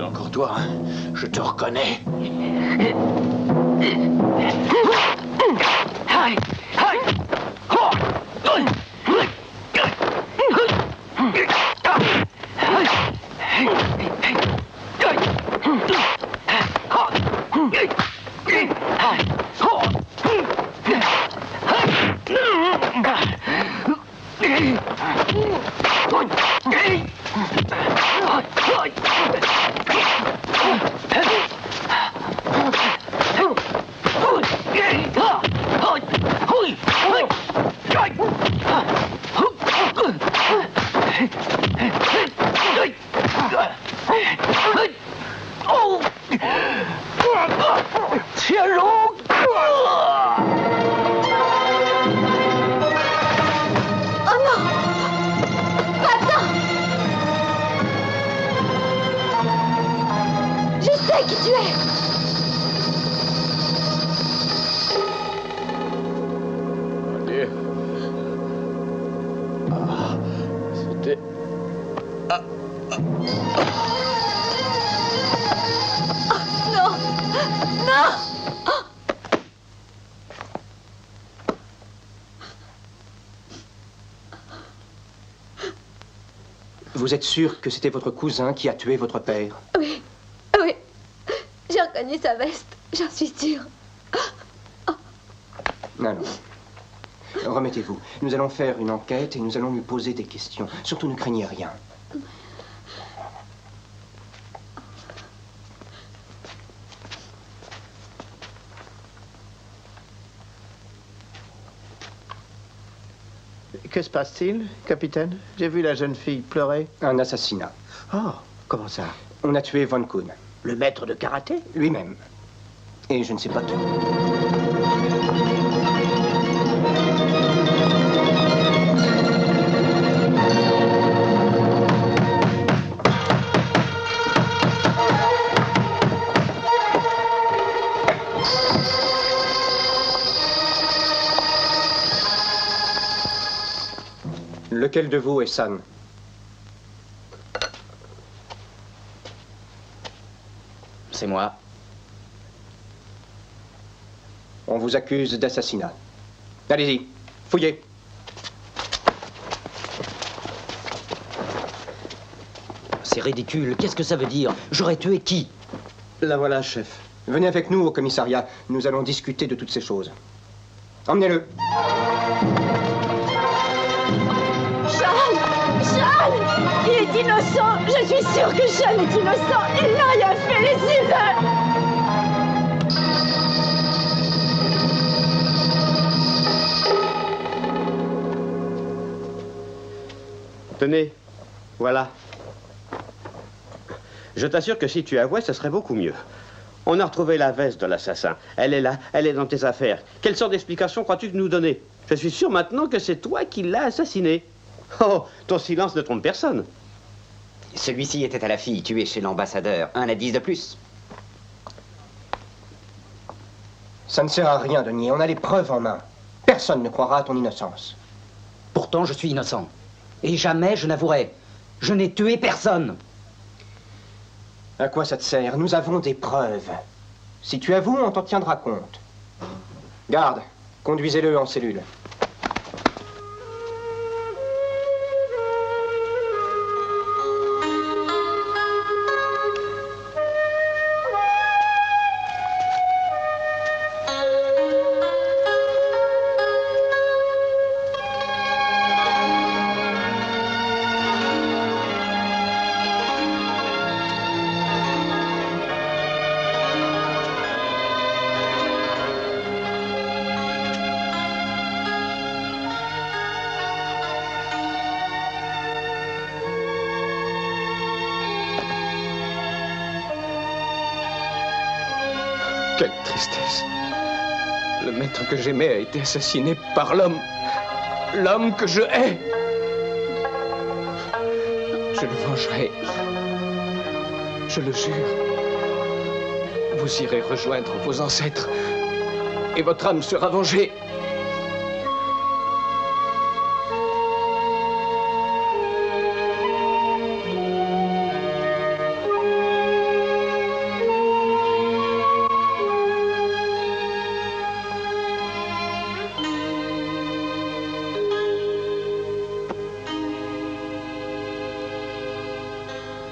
S9: encore toi, hein? Je te reconnais.
S4: Vous êtes sûr que c'était votre cousin qui a tué votre père?
S10: Oui, oui. J'ai reconnu sa veste, j'en suis sûre.
S4: Non. Remettez-vous. Nous allons faire une enquête et nous allons lui poser des questions. Surtout ne craignez rien.
S1: Que se passe-t-il, capitaine? J'ai vu la jeune fille pleurer.
S4: Un assassinat.
S1: Oh, comment ça?
S4: On a tué Von Kuhn.
S1: Le maître de karaté?
S4: Lui-même. Et je ne sais pas qui. Lequel de vous est San?
S3: C'est moi.
S4: On vous accuse d'assassinat. Allez-y, fouillez.
S13: C'est ridicule. Qu'est-ce que ça veut dire? J'aurais tué qui?
S4: La voilà, chef. Venez avec nous au commissariat. Nous allons discuter de toutes ces choses. Emmenez-le.
S10: Il est innocent. Je suis sûre que Sean est innocent. Il n'a rien fait, laissez-le.
S6: Tenez, voilà. Je t'assure que si tu avouais, ce serait beaucoup mieux. On a retrouvé la veste de l'assassin. Elle est là, elle est dans tes affaires. Quelle sorte d'explication crois-tu nous donner? Je suis sûr maintenant que c'est toi qui l'as assassiné. Oh, ton silence ne trompe personne.
S7: Celui-ci était à la fille tuée chez l'ambassadeur. Un indice de plus.
S4: Ça ne sert à rien de nier. On a les preuves en main. Personne ne croira à ton innocence.
S13: Pourtant, je suis innocent. Et jamais je n'avouerai. Je n'ai tué personne.
S4: À quoi ça te sert? Nous avons des preuves. Si tu avoues, on t'en tiendra compte. Garde, conduisez-le en cellule. Quelle tristesse. Le maître que j'aimais a été assassiné par l'homme. L'homme que je hais. Je le vengerai. Je le jure. Vous irez rejoindre vos ancêtres. Et votre âme sera vengée.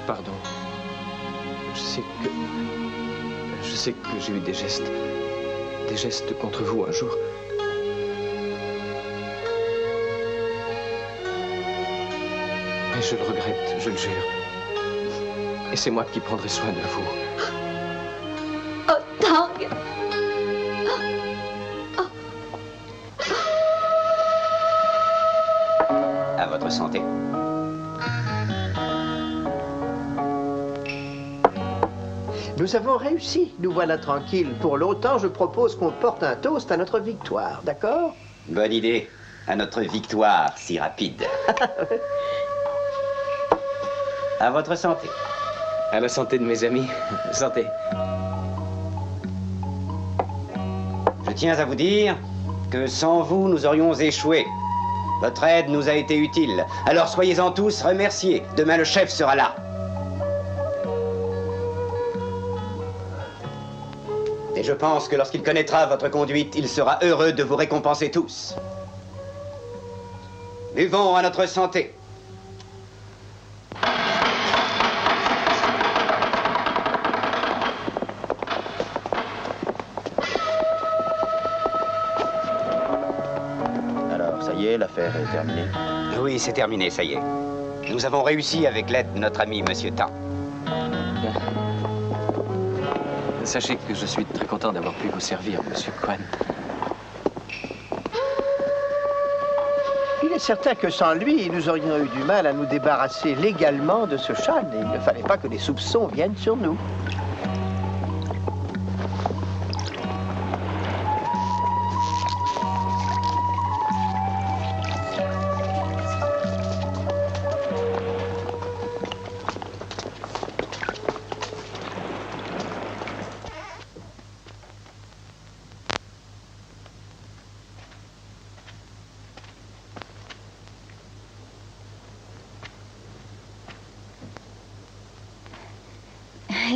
S11: Pardon. Je sais que j'ai eu des gestes contre vous un jour. Mais je le regrette, je le jure. Et c'est moi qui prendrai soin de vous.
S10: Oh, Tang!
S7: À votre santé.
S1: Nous avons réussi, nous voilà tranquilles. Pour longtemps, je propose qu'on porte un toast à notre victoire, d'accord?
S7: Bonne idée. À notre victoire si rapide. À votre santé.
S11: À la santé de mes amis. Santé.
S7: Je tiens à vous dire que sans vous, nous aurions échoué. Votre aide nous a été utile. Alors soyez-en tous remerciés. Demain, le chef sera là. Et je pense que lorsqu'il connaîtra votre conduite, il sera heureux de vous récompenser tous. Buvons à notre santé.
S6: Alors, ça y est, l'affaire est terminée.
S7: Oui, c'est terminé, ça y est. Nous avons réussi avec l'aide de notre ami Monsieur Tang.
S11: Sachez que je suis très content d'avoir pu vous servir, Monsieur Kwan.
S1: Il est certain que sans lui, nous aurions eu du mal à nous débarrasser légalement de ce Shan. Et il ne fallait pas que les soupçons viennent sur nous.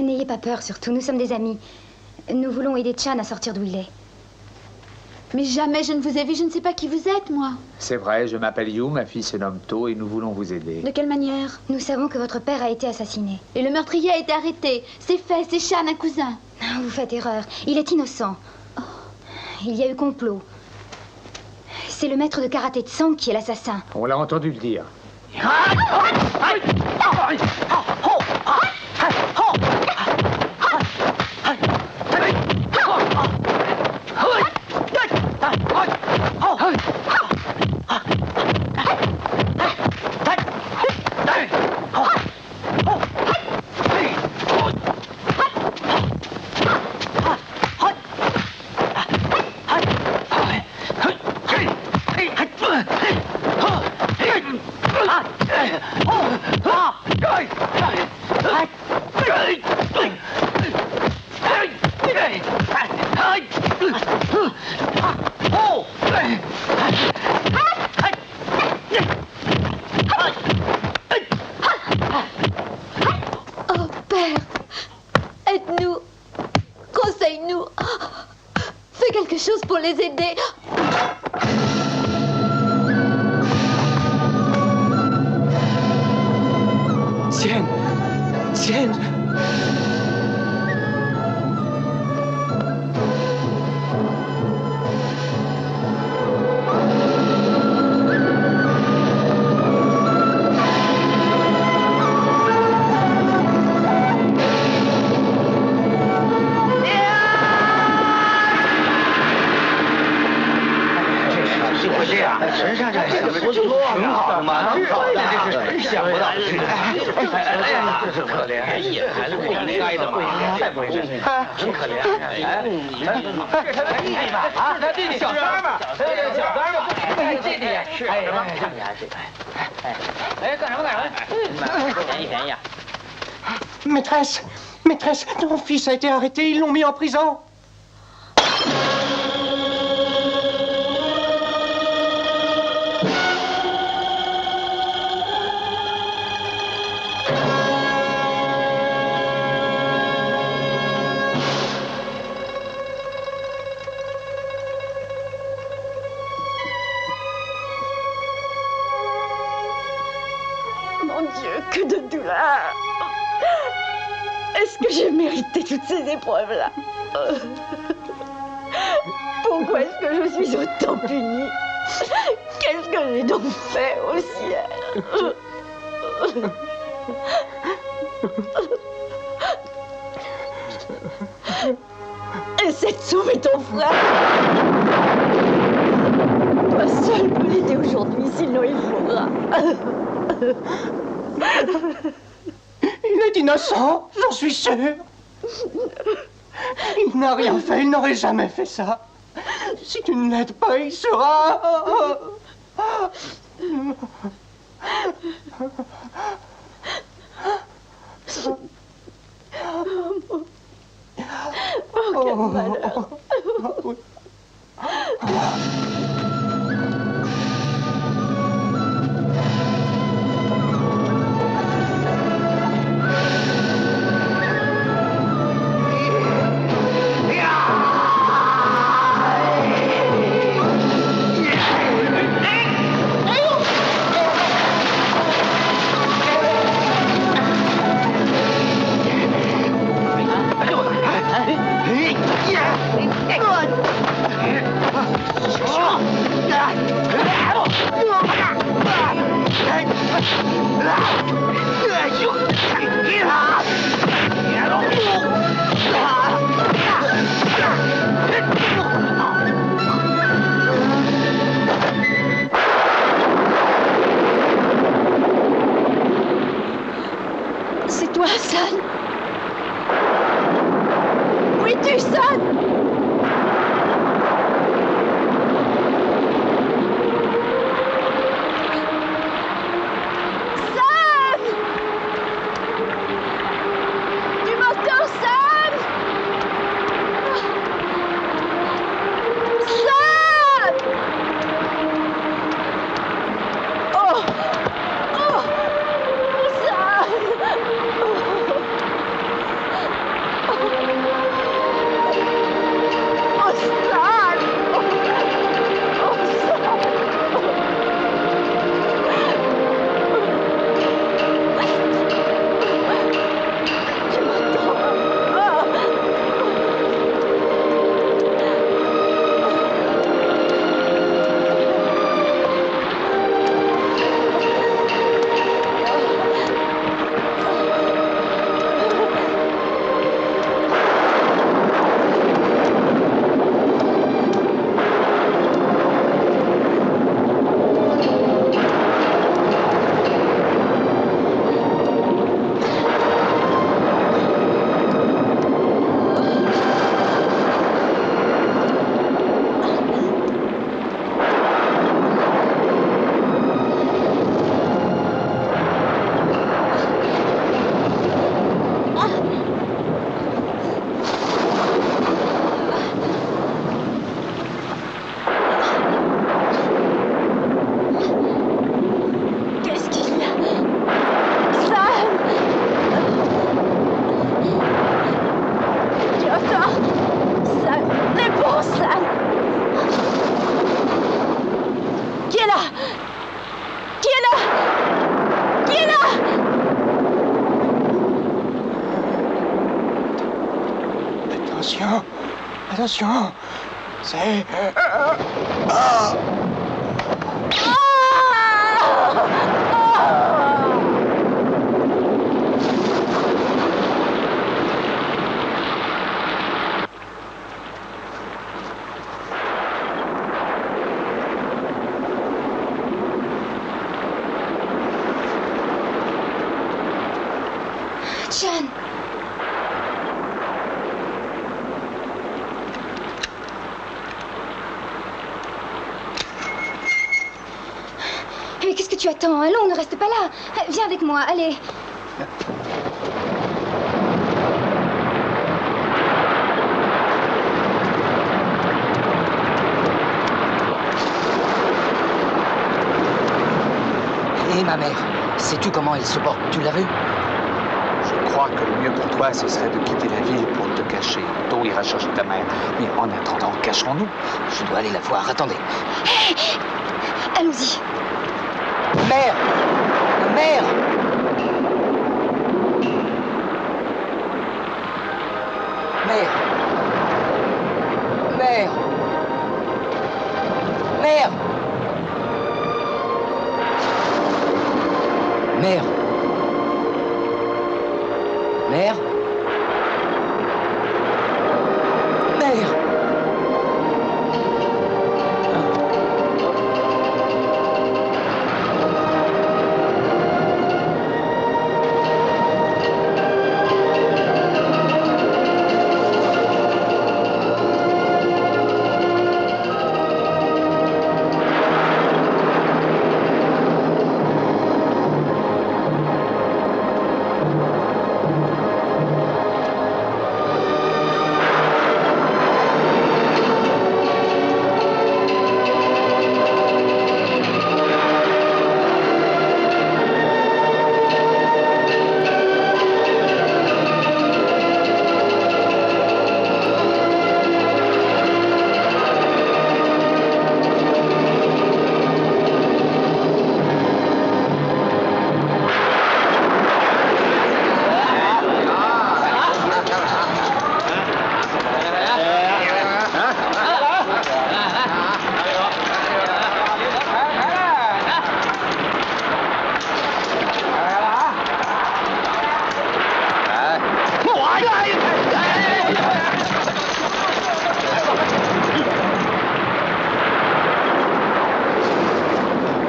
S14: N'ayez pas peur, surtout. Nous sommes des amis. Nous voulons aider Chan à sortir d'où il est.
S10: Mais jamais je ne vous ai vu, je ne sais pas qui vous êtes, moi.
S12: C'est vrai, je m'appelle Yu, ma fille se nomme To et nous voulons vous aider.
S10: De quelle manière?
S14: Nous savons que votre père a été assassiné.
S10: Et le meurtrier a été arrêté. C'est fait, c'est Chan, un cousin.
S14: Vous faites erreur. Il est innocent. Oh. Il y a eu complot. C'est le maître de karaté de sang qui est l'assassin.
S12: On l'a entendu le dire.
S10: Oh, Père, aide-nous, conseille-nous, fais quelque chose pour les aider.
S11: Tienne! Tienne!
S4: Maîtresse, maîtresse, ton fils a été arrêté, ils l'ont mis en prison.
S5: Mon Dieu, que de douleur! Est-ce que j'ai mérité toutes ces épreuves-là? Pourquoi est-ce que je suis autant punie? Qu'est-ce que j'ai donc fait au ciel? Essaie de sauver ton frère. Toi seul peux l'aider aujourd'hui, sinon il mourra.
S4: Il est innocent, j'en suis sûr. Il n'a rien fait, il n'aurait jamais fait ça. Si tu ne l'aides pas, il sera...
S5: Oh, quel malheur. C'est toi, Hassan? Où es-tu, Hassan?
S4: Attention, c'est...
S14: John. Mais qu'est-ce que tu attends? Allons, ne reste pas là. Viens avec moi, allez.
S13: Et ma mère, sais-tu comment elle se porte? Tu l'as vue?
S12: Je crois que le mieux pour toi, ce serait de quitter la ville pour te cacher. Tôt ira chercher ta mère. Mais en attendant, cachons-nous.
S13: Je dois aller la voir, attendez.
S14: Hé! Allons-y.
S13: Mère! Mère! Mère. Mère. Mère.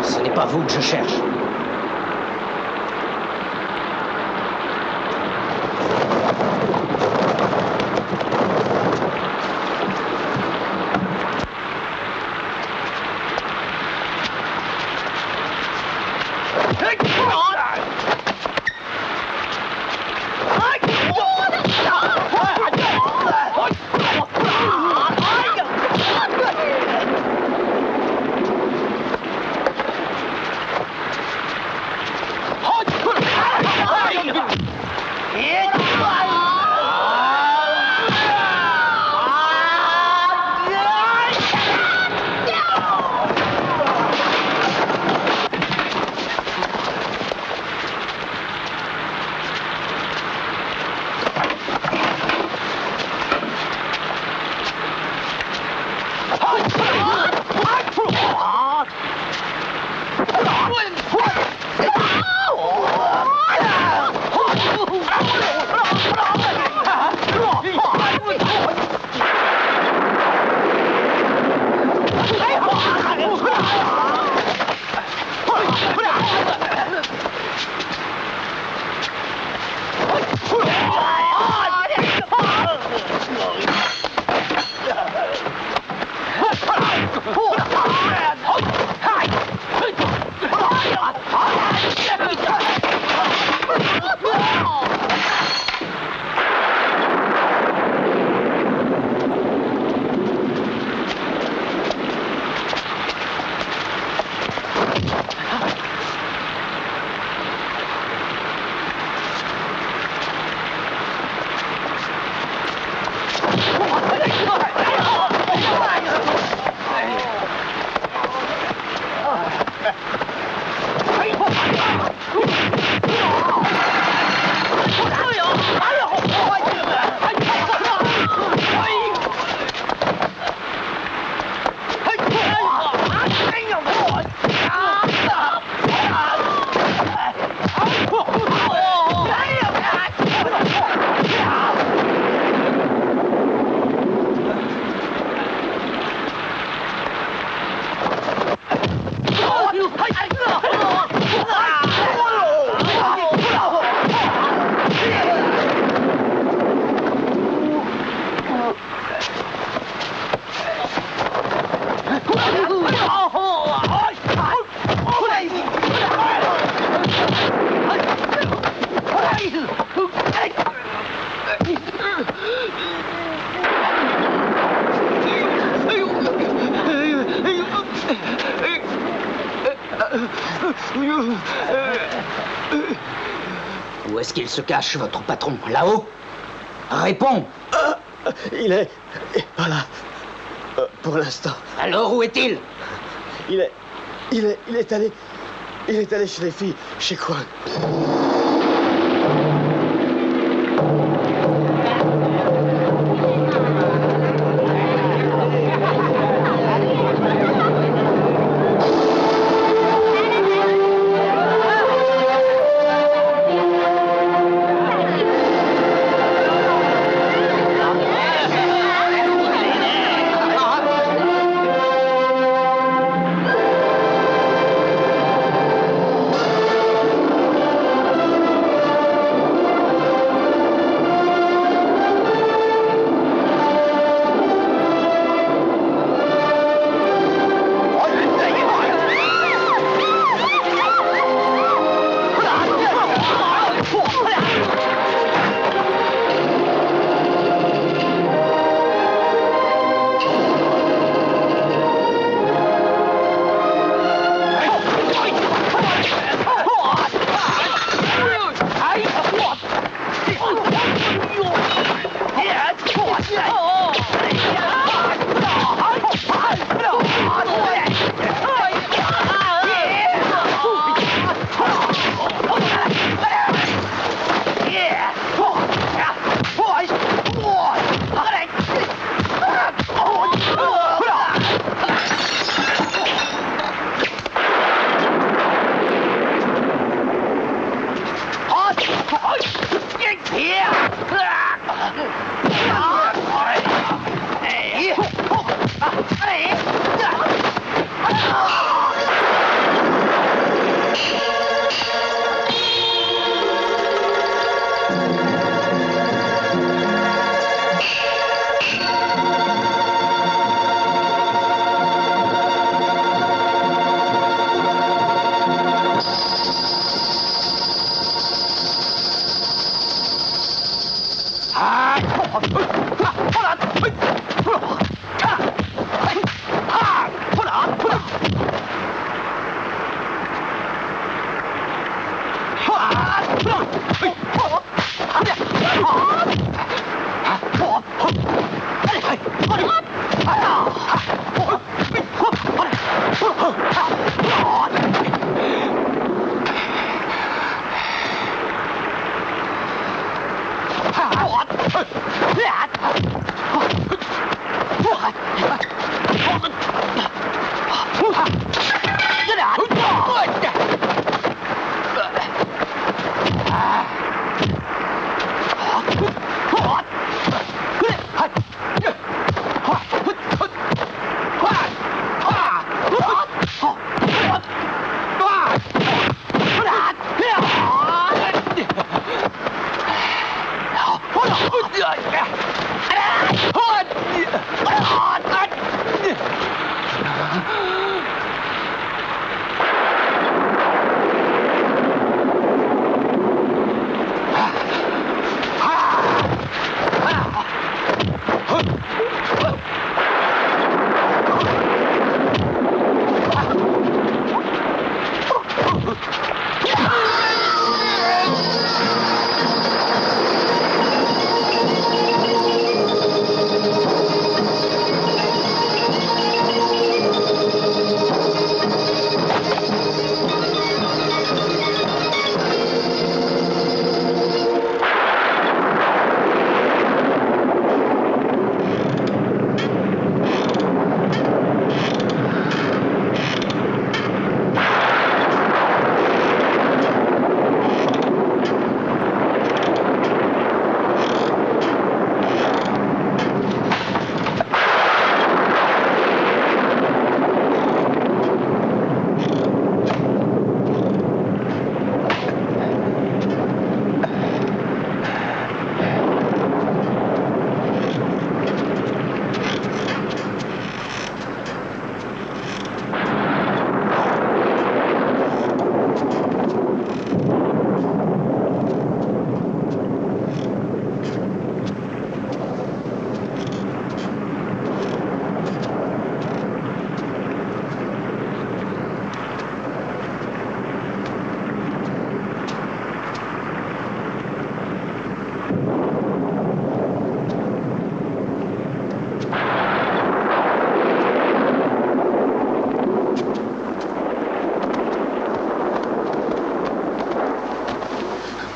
S13: Ce n'est pas vous que je cherche. Où est-ce qu'il se cache, votre patron? Là-haut? Réponds!
S6: Il est pas là. Pour l'instant.
S13: Alors où est-il?
S6: Il est allé chez les filles, chez quoi?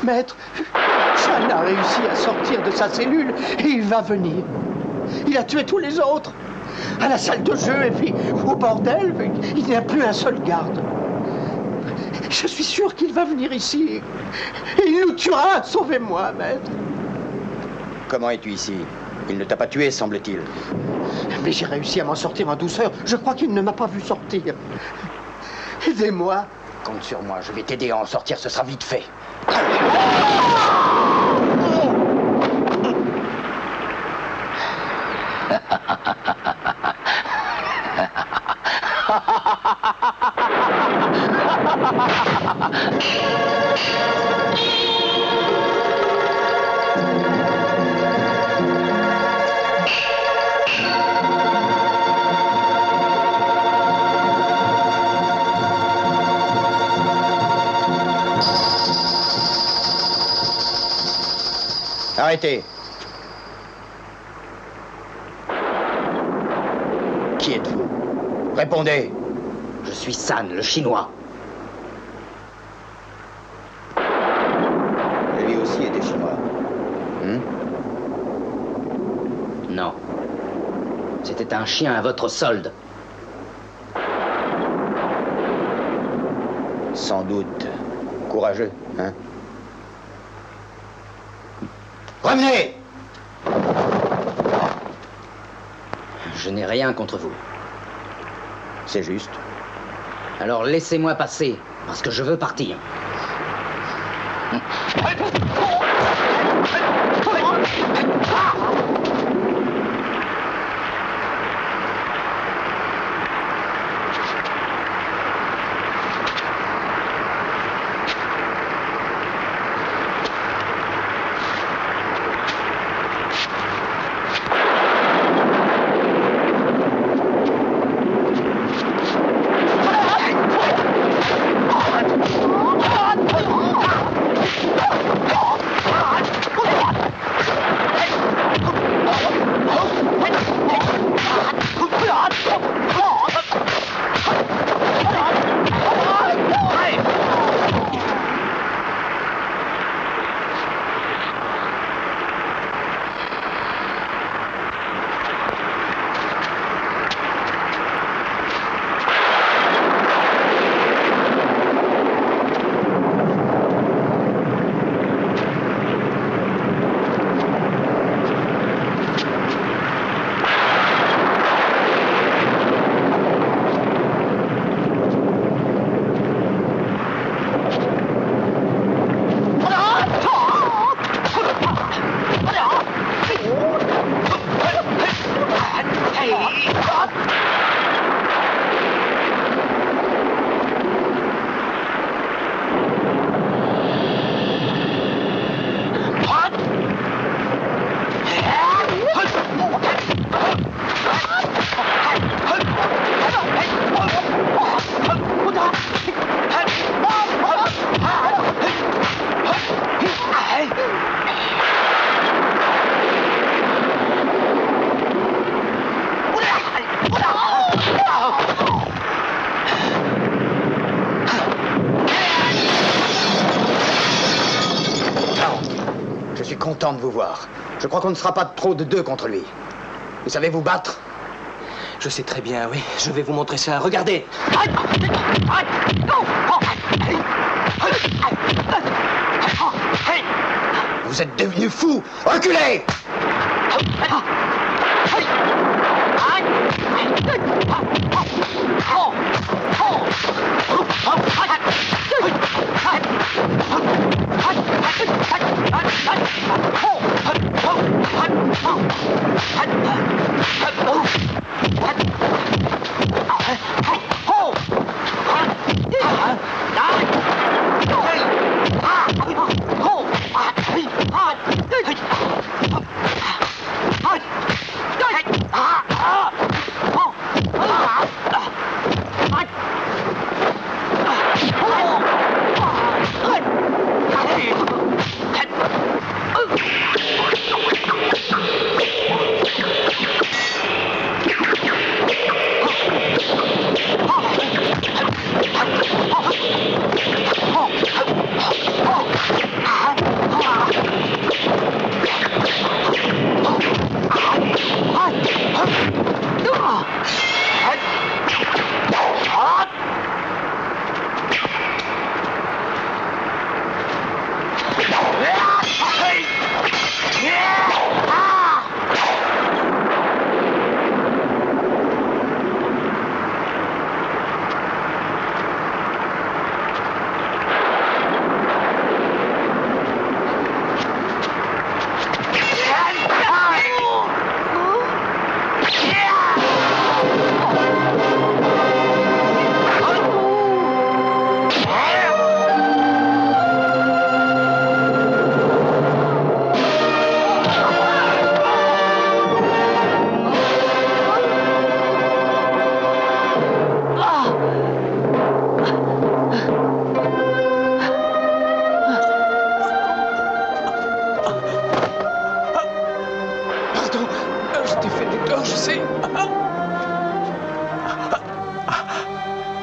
S1: Maître, Chan a réussi à sortir de sa cellule et il va venir. Il a tué tous les autres. À la salle de jeu et puis au bordel, il n'y a plus un seul garde. Je suis sûr qu'il va venir ici. Et il nous tuera. Sauvez-moi, maître.
S7: Comment es-tu ici? Il ne t'a pas tué, semble-t-il.
S1: Mais j'ai réussi à m'en sortir en douceur. Je crois qu'il ne m'a pas vu sortir. Aidez-moi.
S7: Compte sur moi, je vais t'aider à en sortir, ce sera vite fait. Arrêtez. Qui êtes-vous? Répondez.
S13: Je suis San, le chinois.
S7: Lui aussi était chinois.
S13: Non. C'était un chien à votre solde.
S7: Sans doute. Courageux, hein? Revenez!
S13: Je n'ai rien contre vous.
S7: C'est juste.
S13: Alors laissez-moi passer, parce que je veux partir.
S8: Content de vous voir. Je crois qu'on ne sera pas trop de deux contre lui. Vous savez vous battre?
S15: Je sais très bien, oui. Je vais vous montrer ça. Regardez.
S8: Vous êtes devenu fou. Reculez!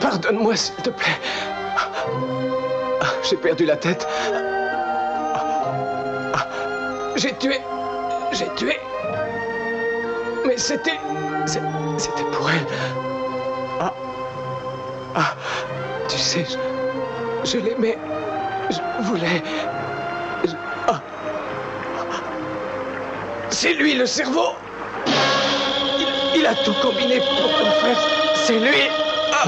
S15: Pardonne-moi, s'il te plaît. J'ai perdu la tête. J'ai tué. Mais c'était pour elle. Tu sais, je l'aimais. Je voulais. C'est lui le cerveau. Il a tout combiné pour ton frère. C'est lui. Ah.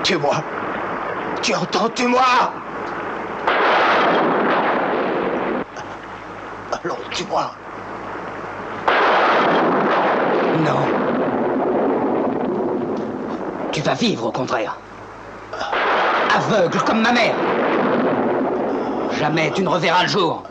S4: Tue-moi. Tu entends, tue-moi. Alors, tue-moi.
S13: Non. Tu vas vivre, au contraire. Aveugle comme ma mère. Jamais tu ne reverras le jour.